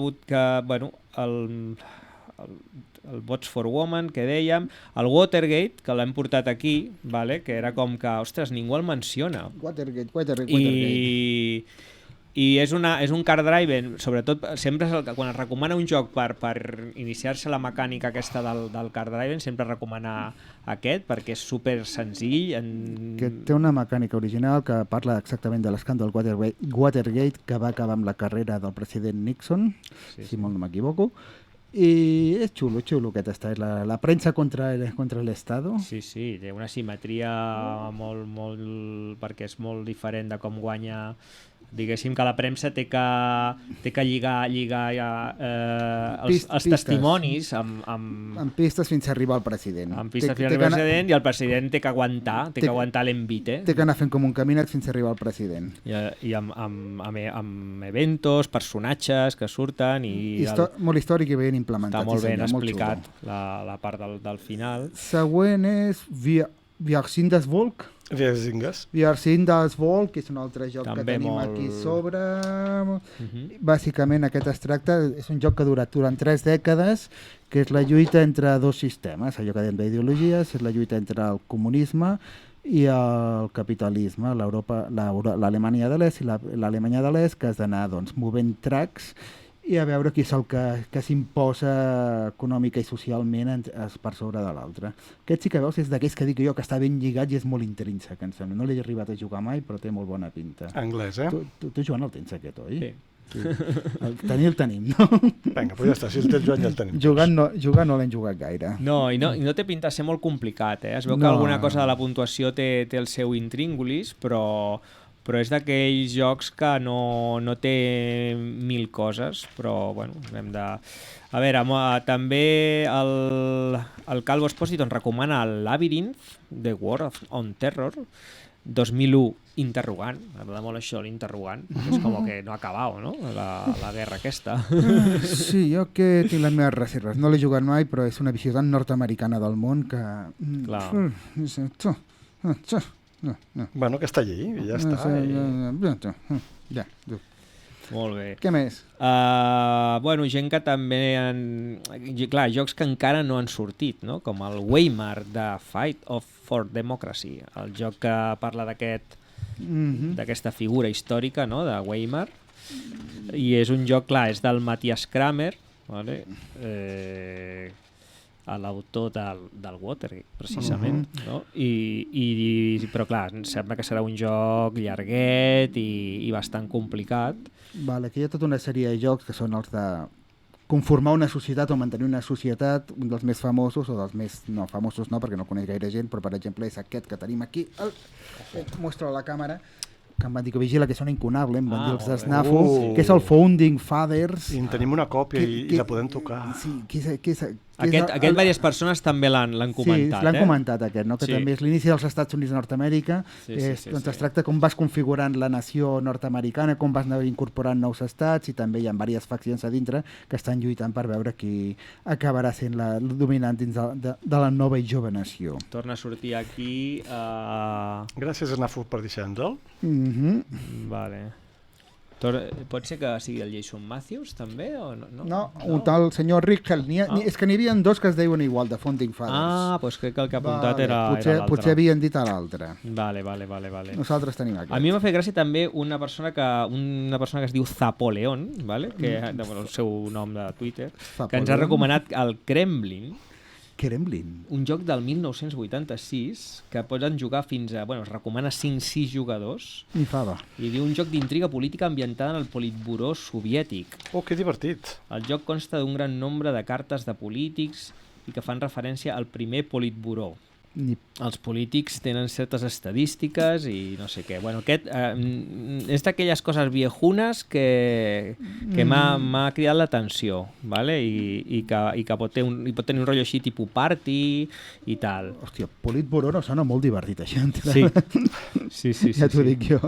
Bots for Woman, que dèiem, el Watergate, que l'hem portat aquí, vale? Que era com que, ostres, ningú el menciona. Watergate. I és un car driven, sobretot, sempre quan es recomana un joc per iniciar-se la mecànica aquesta del car driven, sempre recomana aquest, perquè és super senzill. Que té una mecànica original que parla exactament de l'escàndol Watergate, que va acabar amb la carrera del president Nixon, si molt no m'equivoco. I és xulo aquest estat, la premsa contra l'Estado. Sí, té una simetria molt, perquè és molt diferent de com guanya. Diguéssim que la premsa té que lligar els testimonis amb pistes fins a arribar al president. Amb pistes fins a arribar al president, i el president té que aguantar l'envite. Té que anar fent com un caminat fins a arribar al president. I amb eventos, personatges que surten. Molt històric i ben implementat. Està molt ben explicat la part del final. Següent és Viarsindas Volk. Viarsindas Volk, que és un altre joc que tenim aquí sobre. Bàsicament aquest es tracta, és un joc que ha durat durant 3 dècades, que és la lluita entre 2 sistemes, allò que dèiem d'ideologies, és la lluita entre el comunisme i el capitalisme, l'Alemanya de l'Est i l'Alemanya de l'Est, que has d'anar movent tracks i a veure qui és el que s'imposa econòmica i socialment per sobre de l'altre. Aquest sí que veus és d'aquells que dic jo que està ben lligat i és molt intrínsec, em sembla. No l'he arribat a jugar mai, però té molt bona pinta. Anglès, Tu Joan el tens aquest, oi? Sí. El tenim, no? Vinga, pues ja està, si el tens Joan ja el tenim. Jugar no l'hem jugat gaire. No, i no té pinta de ser molt complicat, Es veu que alguna cosa de la puntuació té el seu intríngulis, però és d'aquells jocs que no té 1000 coses, però bueno, hem de... A veure, també el Calvo Espósito ens recomana el Labyrinth, The War on Terror, 2001, interrogant, m'agrada molt això, l'interrogant, és com que no ha acabat, no?, la guerra aquesta. Sí, jo que tinc les meves reserves, no l'he jugat mai, però és una visió tan nord-americana del món que... Clar. Bueno, que està allí, i ja està. Ja. Molt bé. Què més? Gent que també clar, jocs que encara no han sortit, no? Com el Weimar de Fight for Democracy, el joc que parla d'aquesta figura històrica, no? De Weimar, i és un joc, clar, és del Matthias Kramer, vale? L'autor del Watergate, precisament, no? Però clar, em sembla que serà un joc llarguet i bastant complicat. Vale, aquí hi ha tota una sèrie de jocs que són els de conformar una societat o mantenir una societat, un dels més famosos, o dels més... No, famosos no, perquè no coneix gaire gent, però per exemple és aquest que tenim aquí, mostro a la càmera, que em van dir que vigila, que són incunables, em van dir els de SNAFU, que és el Founding Fathers. I en tenim una còpia i la podem tocar. Sí, Aquest diverses persones també l'han comentat. Sí, l'han comentat aquest, no? Que també és l'inici dels Estats Units d'Nord-Amèrica. Es tracta com vas configurant la nació nord-americana, com vas anar incorporant nous estats, i també hi ha diverses faccions a dintre que estan lluitant per veure qui acabarà sent la dominant dins de la nova i jove nació. Torna a sortir aquí... Gràcies, Snafu, per deixar-nos-el. Vale. Pot ser que sigui el Jason Matthews també? O no? No, un tal senyor Rickell. És que n'hi havia 2 que es deien igual, de Founding Fathers. Doncs crec que el que ha apuntat era l'altre. Potser havien dit a l'altre. Vale. Nosaltres tenim aquest. A mi m'ha fet gràcia també una persona que es diu Zapoleon, vale? Que el seu nom de Twitter, que ens ha recomanat el Kremlin, Kremlin. Un joc del 1986 que poden jugar fins a... Bueno, es recomana 5-6 jugadors. Ni fava. I diu un joc d'intriga política ambientada en el Politburó soviètic. Oh, que divertit. El joc consta d'un gran nombre de cartes de polítics i que fan referència al primer Politburó. Els polítics tenen certes estadístiques i no sé què. Bueno, aquest és d'aquelles coses viejunes que m'ha cridat l'atenció, ¿vale? I que pot tenir un rotllo així tipus party i tal. Hòstia, Politburó no sona molt divertit, això. Sí. Ja t'ho dic jo.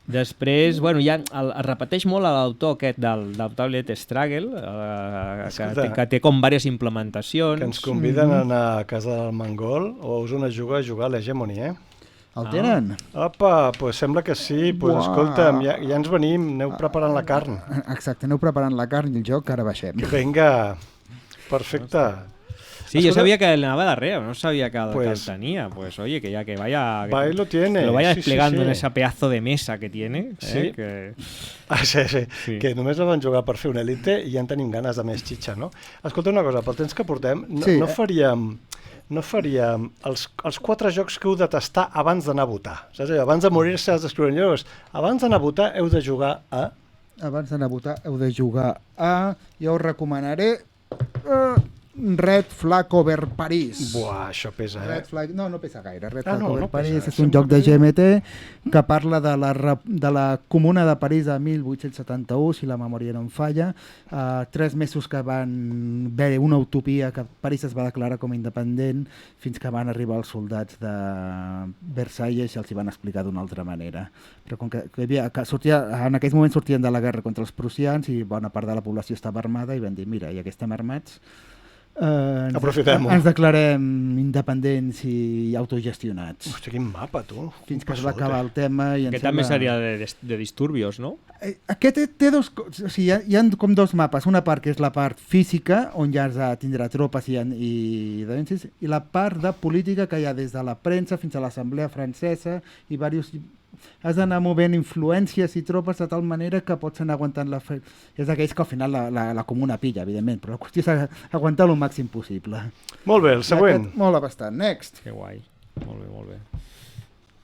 Després, bueno, ja es repeteix molt l'autor aquest del Tablet Struggle, que té com diverses implementacions. Que ens conviden a anar a casa del Mangol o us una a jugar a l'Hegemony, El tenen? Apa, pues sembla que sí. Pues escolta'm, ja ens venim, aneu preparant la carn. Exacte, aneu preparant la carn i el joc, ara baixem. Vinga, perfecte. Sí, yo sabía que le daba darrere, no sabía que el tenía. Pues oye, que vaya... Va, lo tiene. Que lo vaya sí, desplegando sí. en ese pedazo de mesa que tiene. Sí. Sí. Que només la van jugar per fer un Elite i ja en tenim ganes de més xitxa, no? Escolta una cosa, pel temps que portem, no faríem els 4 jocs que heu de tastar abans d'anar a votar. Saps? Abans de morir-se els descobridors. Abans d'anar a votar heu de jugar a... Abans d'anar a votar heu de jugar a... Jo us recomanaré... Red Flag Over Paris. Buah, això pesa, Red Flag... No pesa gaire. Red Flag no, Over no Paris pesa. és un joc de GMT que parla de la Comuna de París de 1871, si la memòria no em falla. 3 mesos que van haver una utopia, que París es va declarar com a independent, fins que van arribar els soldats de Versalles i els hi van explicar d'una altra manera. Però com que en aquells moments sortien de la guerra contra els prussians i bona part de la població estava armada i van dir, mira, ja que estem armats, aprofitem-ho. Ens declarem independents i autogestionats. Hòstia, quin mapa, tu. Fins que es va acabar el tema. I que també seria de disturbios, no? Aquest té dos... O sigui, hi ha com 2 mapes. Una part que és la part física, on ja has de tindre tropes i la part de política que hi ha des de la premsa fins a l'Assemblea Francesa i diversos... Has d'anar movent influències i tropes de tal manera que pots anar aguantant la... És d'aquells que al final la comuna pilla, evidentment, però la qüestió és aguantar el màxim possible. Molt bé, el següent. Mola bastant. Next. Que guai. Molt bé.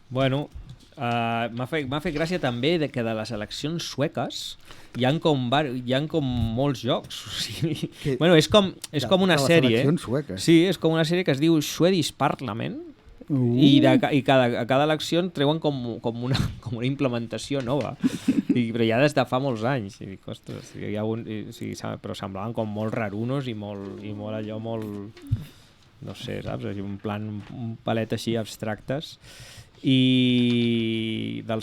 Bueno, m'ha fet gràcia també que de les eleccions sueques hi ha com molts jocs. O sigui, bueno, és com una sèrie. Sí, és com una sèrie que es diu Swedish Parliament. I a cada elecció treuen com una implementació nova, però ja des de fa molts anys. I dic, ostres, però semblaven com molt rarunos i molt allò molt, no sé, saps? Un palet així abstractes. I el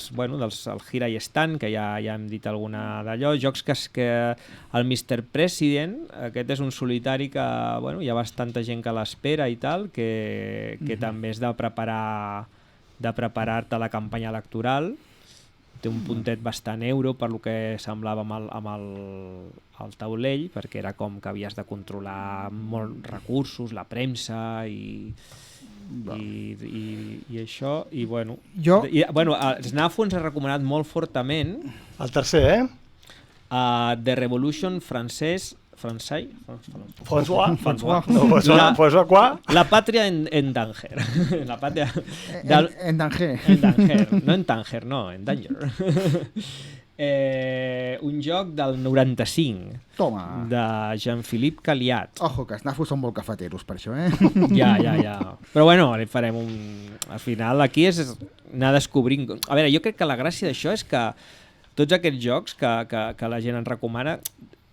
Gira i Stan, que ja hem dit alguna d'allò, jocs que el Mr. President, aquest és un solitari que hi ha bastanta gent que l'espera i tal, que també és de preparar-te a la campanya electoral. Té un puntet bastant euro per lo que semblava amb el taulell, perquè era com que havies de controlar molts recursos, la premsa i això, i Snafu ens ha recomanat molt fortament el tercer, The Revolution François La Patria en Danger. La Patria en Danger. No en Tanger, no, en Danger. Un joc del 95. Toma. De Jean-Philippe Caliat. Ojo, que Snafu són molt cafeteros per això, Ja. Però bueno, farem al final aquí és anar descobrint... A veure, jo crec que la gràcia d'això és que tots aquests jocs que la gent ens recomana,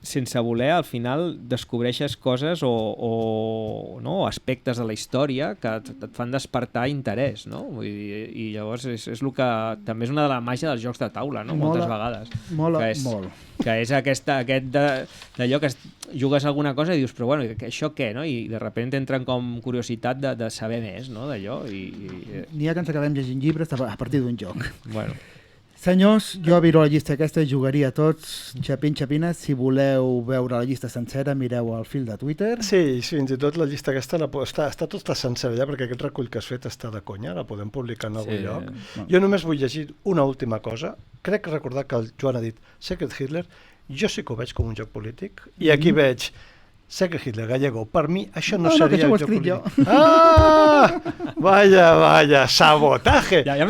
sense voler, al final descobreixes coses o aspectes de la història que et fan despertar interès, no? Vull dir, i llavors és el que també és una de la màgia dels jocs de taula, no? Moltes vegades. Mola molt. Que és aquest d'allò que jugues alguna cosa i dius, però bueno, això què, no? I de sobte entren com curiositat de saber més, no? D'allò. N'hi ha que ens acabem llegint llibres a partir d'un joc. Bueno. Senyors, jo miro la llista aquesta i jugaria tots xapines. Si voleu veure la llista sencera, mireu el fil de Twitter. Sí, fins i tot la llista aquesta està tota sencera allà, perquè aquest recull que has fet està de conya, la podem publicar en algun lloc. No. Jo només vull llegir una última cosa. Crec recordar que el Joan ha dit Secret Hitler. Jo sí que ho veig com un joc polític, i aquí veig Sé que Hitler gallego, per mi això no No, que seria això ho he el joc escrit jo. polític. Ah! Vaya, sabotaje. Ya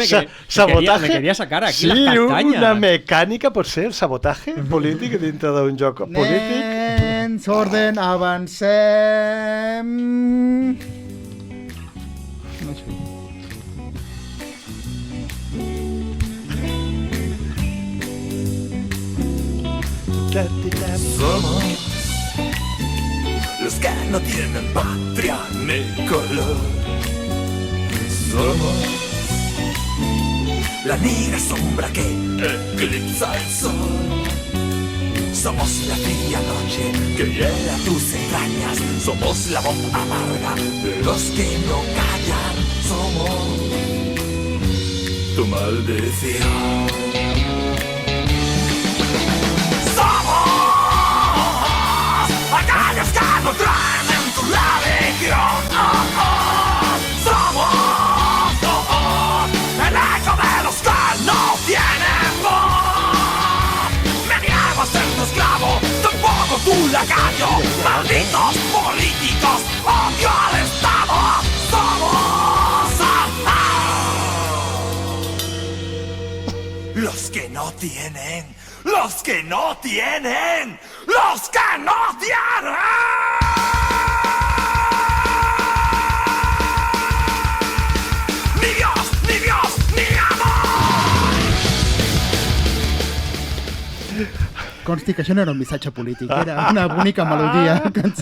Sabotaje. me quería sacar aquí Sí, las castañas. una mecànica pot ser el sabotatge polític dintre d'un joc polític. Nens, orden, avancem... No sé. Somos los que no tienen patria ni color. Somos la negra sombra que eclipsa el sol. Somos la fría noche que hiela tus entrañas. Somos la voz amarga de los que no callan. Somos tu maldición. Aquellos que no traen en tu religión. Somos el eco de los que no tienen voz. Me niego a ser tu esclavo, tampoco tu lacayo. Malditos políticos, odio al Estado. Somos los que no tienen. ¡Los que no tienen! ¡Los que no tienen! ¡Ni Dios, ni Dios, ni amor! Consti que això no era un missatge polític, era una bonica melodia que ens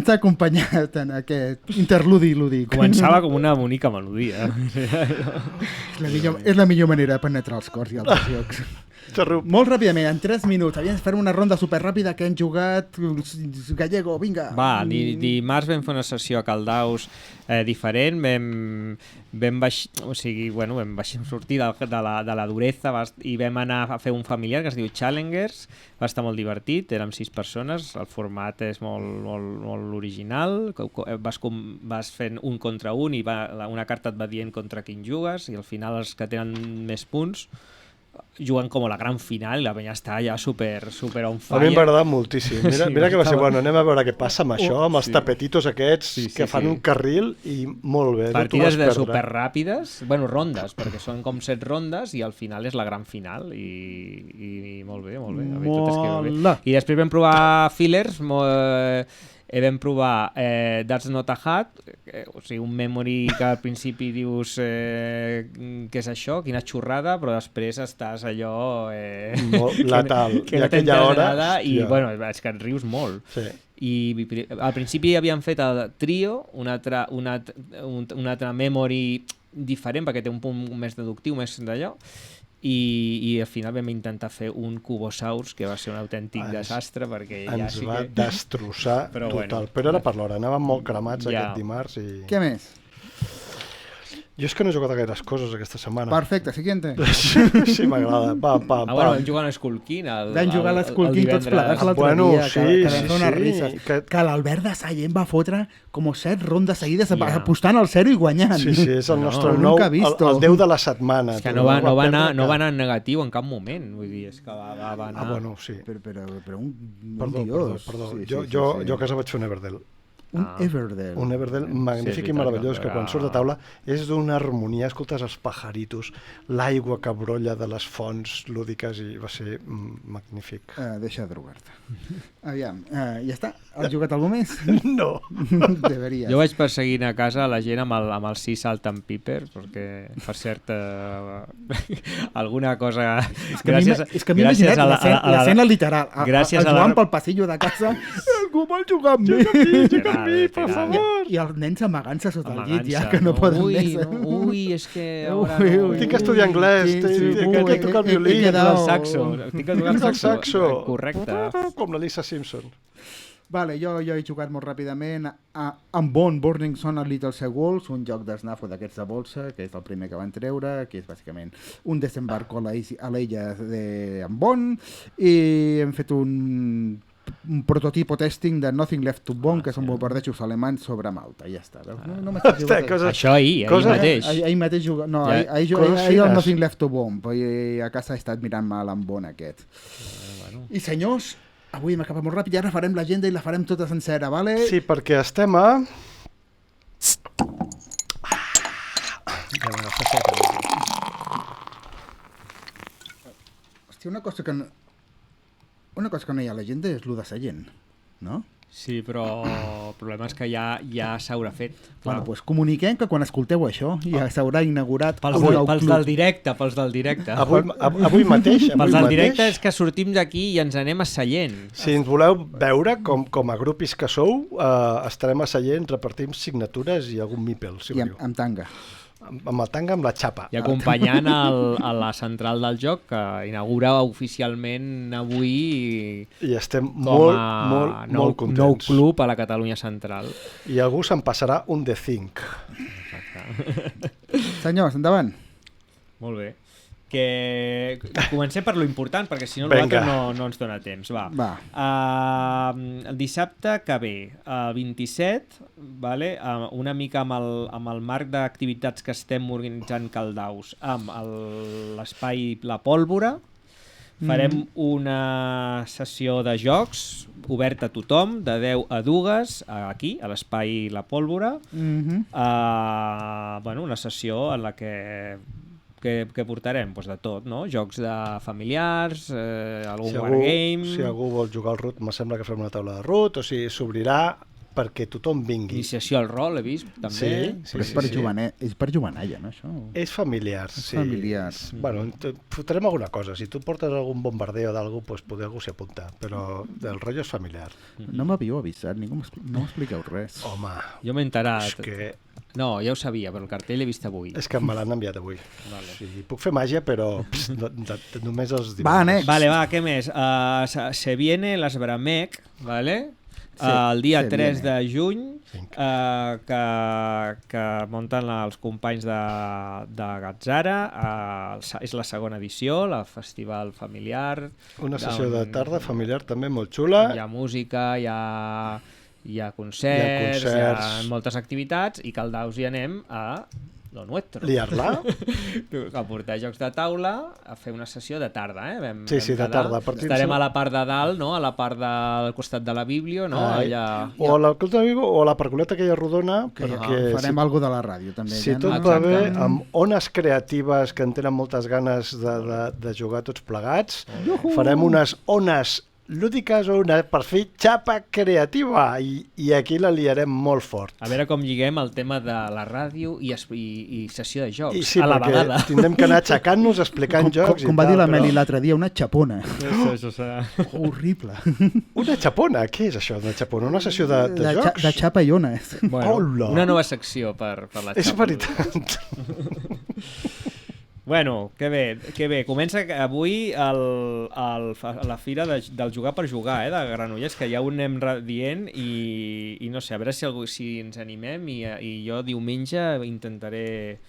ha acompanyat en aquest interludi lúdic. Començava com una bonica melodia. És la millor manera de penetrar els cors i els jocs. Molt ràpidament, en 3 minuts, havíem de fer una ronda superràpida que hem jugat. Gallego, vinga. Va, dimarts vam fer una sessió a Caldaus diferent, vam sortir de la dureza i vam anar a fer un familiar que es diu Challengers, va estar molt divertit, érem 6 persones, el format és molt original, vas fent un contra un i una carta et va dient contra quin jugues i al final els que tenen més punts juguen com la gran final i la penya està ja super on fire. A mi m'ha agradat moltíssim. Mira que va ser bueno, anem a veure què passa amb això, amb els tapetitos aquests que fan un carril i molt bé. Partides de super ràpides, rondes, perquè són com 7 rondes i al final és la gran final i molt bé. I després vam provar fillers, vam provar That's Not a Hat, o sigui, un memory que al principi dius què és això, quina xorrada, però després estàs allò letal. que no t'entens nada i és que et rius molt. I al principi havíem fet el trio, un altre memory diferent perquè té un punt més deductiu, més d'allò, i al final vam intentar fer un Cubosaurus que va ser un autèntic desastre perquè ja sí que... Ens va destrossar total, però era per l'hora, anàvem molt cremats aquest dimarts i... Què més? Jo és que no he jugat a gaires coses aquesta setmana. Perfecte, siguiente. Sí, m'agrada. Pam. Vam jugar a l'Skull King vam jugar a l'Skull King tots plegats l'altre dia, que vam fer unes risses. Que l'Albert de Sallent va fotre com 7 rondes seguides apostant al 0 i guanyant. Sí, és el nostre nou, el 10 de la setmana. És que no va anar en negatiu en cap moment, vull dir, és que va anar... Ah, bueno, sí. Però un dios. Perdó. Jo a casa vaig fer un Everdell. Un Everdell. Un Everdell magnífic i meravellós, que quan surt de taula és d'una harmonia, escoltes els pajaritos, l'aigua que brolla de les fonts lúdiques i va ser magnífic. Deixa de drogar-te. Aviam, ja està? Has jugat alguna més? No. Deveries. Jo vaig perseguint a casa la gent amb el Sea Salt and Pepper, perquè per cert alguna cosa... És que m'he imaginat l'escena literal. Jugant pel passillo de casa, algú vol jugar amb mi, per favor. I els nens amagant-se sota el llit ja, que no poden més. Ui, és que... Tinc que estudiar anglès, tinc que tocar el violí. Tinc el saxo. Tinc el saxo. Correcte. Com la Lisa Simpson. Vale, jo he jugat molt ràpidament a Burning Sun at Little Sea Walls, un joc d'esnafo d'aquests de bolsa, que és el primer que van treure, que és bàsicament un desembarco a l'illa d'Ambon, i hem fet un prototipo testing de Nothing Left to Bone, que són bombardejos alemanys sobre Malta, i ja està. No m'estàs jugant. Això ahir mateix. Ahir mateix jugat. No, ahir el Nothing Left to Bone, i a casa he estat mirant-me l'Ambon aquest. I senyors, Avui hem acabat molt ràpid i ara farem l'agenda i la farem tota sencera, vale? Sí, perquè estem a... Hòstia, una cosa que no hi ha a l'agenda és lo de la gent, no? Sí, però el problema és que ja s'haurà fet. Bueno, doncs comuniquem que quan escolteu això ja s'haurà inaugurat Pels del directe, Avui mateix. Pels del directe és que sortim d'aquí i ens anem a Sallent. Si ens voleu veure, com a grupis que sou, estarem a Sallent, repartim signatures i algun mípel, si i voleu. amb tanga. Amb el tanga, amb la xapa. I acompanyant a la central del joc, que inaugura oficialment avui I estem com molt nou contents. club a la Catalunya Central. I algú se'n passarà un The Think. Senyors, endavant. Molt bé. Que comencem per lo important, perquè si no Vinga. no ens dona temps. Va. El dissabte que ve, el 27, vale? Una mica amb el marc d'activitats que estem organitzant Caldaus, amb l'espai La Pólvora, farem una sessió de jocs oberta a tothom, de 10 a 2, aquí, a l'espai La Pólvora. Una sessió en la que portarem? Pues de tot, no? Jocs de familiars, algun wargame... Si algú vol jugar al RUT, me sembla que farem una taula de RUT, o sigui, s'obrirà perquè tothom vingui. Iniciació al rol, he vist, també. Però és per jovenalla, no, això? És familiar, És sí. familiar. Bueno, fotrem alguna cosa. Si tu portes algun bombardeo d'algú, pues poder algú s'hi apunta, però el rotllo és familiar. No m'havíeu avisat, ningú no m'expliqueu res. Home, Jo m'he enterat. és que... No, ja ho sabia, però el cartell l'he vist avui. És que me l'han enviat avui. Vale. Sí, puc fer màgia, però només els divendres. Va, next. Vale, va, què més? Se viene l'Esbramec, vale? Sí, el dia se 3 viene. de juny, que munten els companys de Gatzara, és la segona edició, la festival familiar. Una sessió de tarda familiar també molt xula. Hi ha música, hi ha concerts, hi ha moltes activitats, i Caldaus hi anem a lo nuestro. Liar-la. A portar jocs de taula, a fer una sessió de tarda, Sí, de tarda. Estarem a la part de dalt, no? A la part del costat de la Bíblio, no? Allà... O a la Culta de Vigo o a la percoleta aquella rodona. Perquè farem alguna de la ràdio, també. Si tot va bé, amb ones creatives que en tenen moltes ganes de jugar tots plegats, farem unes ones lúdiques o una, per fi, xapa creativa, i aquí la liarem molt fort. A veure com lliguem el tema de la ràdio i sessió de jocs, I sí, a la vegada. tindrem que anar aixecant-nos, explicant jocs. Com va dir la Meli l'altre dia, una xapona. Això serà... Horrible. Una xapona? Què és això, una xapona? Una sessió de jocs? De xapa i ones. Bueno, Hola! una nova secció per la xapa. És veritat. Bueno, que bé. Comença avui la fira del Jugar per Jugar, de Granollers, que ja ho anem dient, i no sé, a veure si ens animem, i jo diumenge intentaré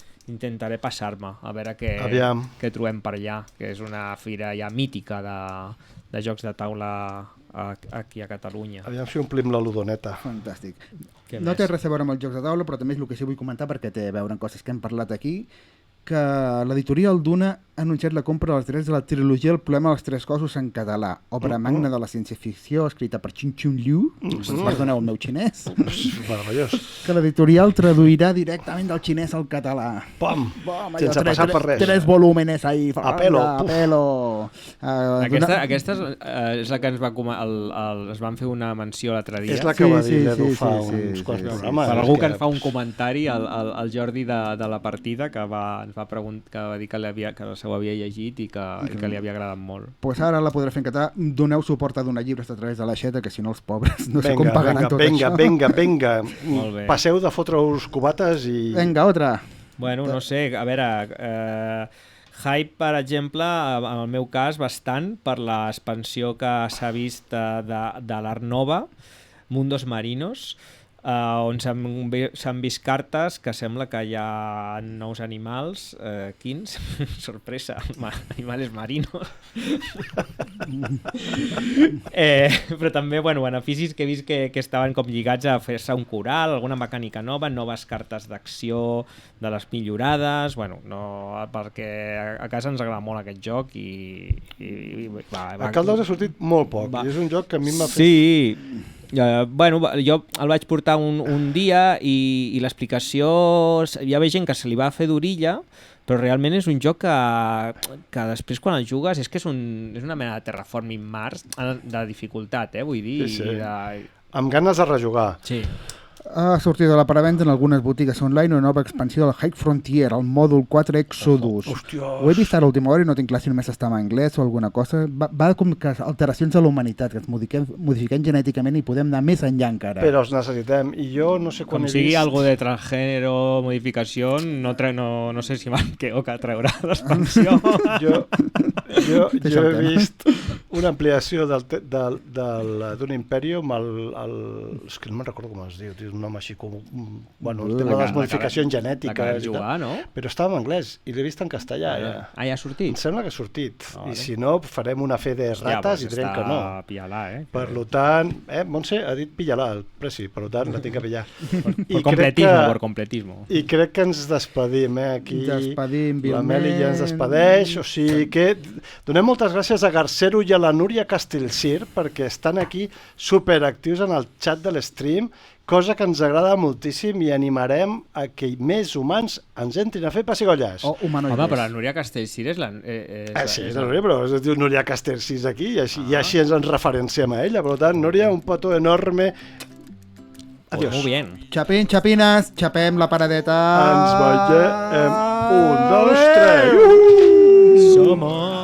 passar-me, a veure què trobem per allà, que és una fira ja mítica de jocs de taula aquí a Catalunya. Aviam si omplim la ludoneta. Fantàstic. Què No més? té res a veure amb els jocs de taula, però també és el que sí vull comentar, perquè té a veure amb coses que hem parlat aquí, que l'editorial Duna ha anunciat la compra dels drets de la trilogia El problema dels tres cossos en català, obra magna de la ciència-ficció escrita per Chin Chun Liu, perdoneu el meu xinès, Meravellós. que l'editorial traduirà directament del xinès al català. Pam! Bom, Sense passar per res. 3 volúmenes ahí. A pelo. A pelo. Aquesta és la que ens van fer una menció l'altre dia. És la que va dir l'Edu fa sí, uns quants sí. programes. Per algú que ens fa un comentari, el Jordi de la partida, que ens va preguntar, que va dir que se ho havia llegit i que li havia agradat molt. Pues ara la podré fer en català. Doneu suport a donar llibres a través de l'aixeta, que si no els pobres no sé com pagaran tot això. Vinga. Molt bé. Passeu de fotre-us cubates i... Vinga, otra. Bueno, no sé, a veure... Hype, per exemple, en el meu cas, bastant, per l'expansió que s'ha vist de l'Art Nova, Mundos Marinos, on s'han vist cartes que sembla que hi ha nous animals, quins? Sorpresa, animals marinos. Però també, beneficis que he vist que estaven com lligats a fer-se un coral, alguna mecànica nova, noves cartes d'acció de les millorades, perquè a casa ens agrada molt aquest joc i El Caldeus ha sortit molt poc, i és un joc que a mi m'ha fet... Sí, jo el vaig portar un dia i l'explicació, hi ha gent que se li va fer d'orilla, però realment és un joc que després quan el jugues és que és una mena de Terraforming Mars de dificultat, vull dir. Sí. Amb ganes de rejugar. Sí. Ha sortit a la preventa en algunes botigues online una nova expansió del High Frontier, el mòdul 4 Exodus. Ho he vist ara a l'última hora i no tinc clar si només està en anglès o alguna cosa. Va com que alteracions de la humanitat, que ens modifiquem genèticament i podem anar més enllà encara. Però els necessitem, i jo no sé quan he vist... Com sigui algo de transgènero, modificació, no sé si Manqueo que traurà l'expansió. Jo he vist una ampliació d'un Imperium, és que no me'n recordo com es diu, un nom així com... el tema de les modificacions genètiques... La que jugar, no? Però estava en anglès i l'he vist en castellà. Ja ha sortit? Em sembla que ha sortit. I si no, farem una fe de rates i direm que no. Pillar-la, Per tant, Montse ha dit pillar-la al Preci, per tant la tinc que pillar. Per completismo. I crec que ens despedim, aquí. Despedim, la Meli ja ens despedeix, o sigui que donem moltes gràcies a Garcero i a la Núria Castellcir perquè estan aquí superactius en el xat de l'stream, cosa que ens agrada moltíssim i animarem a que més humans ens entrin a fer pessigolles. Home, però la Núria Castellcir és la... Sí, és la Núria, però es diu Núria Castellcir aquí i així ens referenciem a ella. Per tant, Núria, un petó enorme. Adiós. Muy bien. Chapín, chapines, xapem la paradeta. Ens veiem. 1, 2, 3. Somos...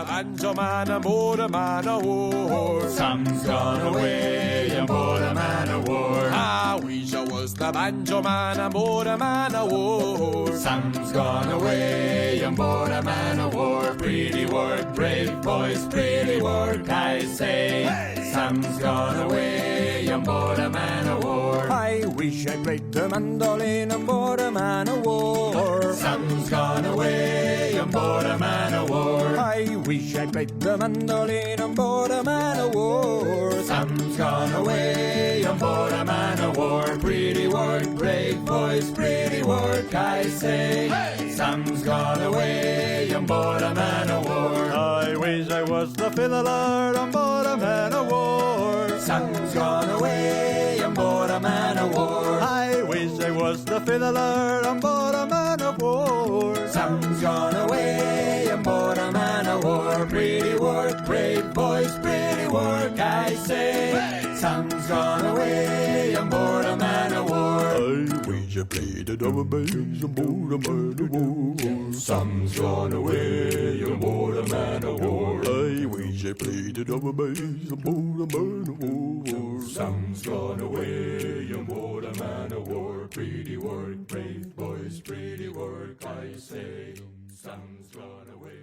Banjo man aboard a man of war. Some's gone away aboard a man of war. I wish I was the banjo man aboard a man of war. Some's gone away aboard a man of war. Pretty work, brave boys, pretty work, I say. Hey! Some's gone away aboard a man of war. I wish I played the mandolin aboard a man of war. Some's gone away aboard a man of war. I wish I played the mandolin aboard a man of war. Some's gone away aboard a man of war. Pretty work, brave boys, pretty work, I say. Hey! Some's gone away aboard a man of war. I wish I was the fiddler aboard a man of war. Some's gone away aboard a man of war. I wish I was the fiddler aboard a man of war. Some's gone away aboard a man of war. Pretty work, brave boys, pretty work, I say. Hey! Some's gone away aboard a man of war. I wish I played a double bass aboard a man of war. Some's gone away aboard a man of war. I wish I played a double bass aboard a man of war. Some's gone away aboard a man of war. Pretty work, brave boys, pretty work, I say. Some's gone away.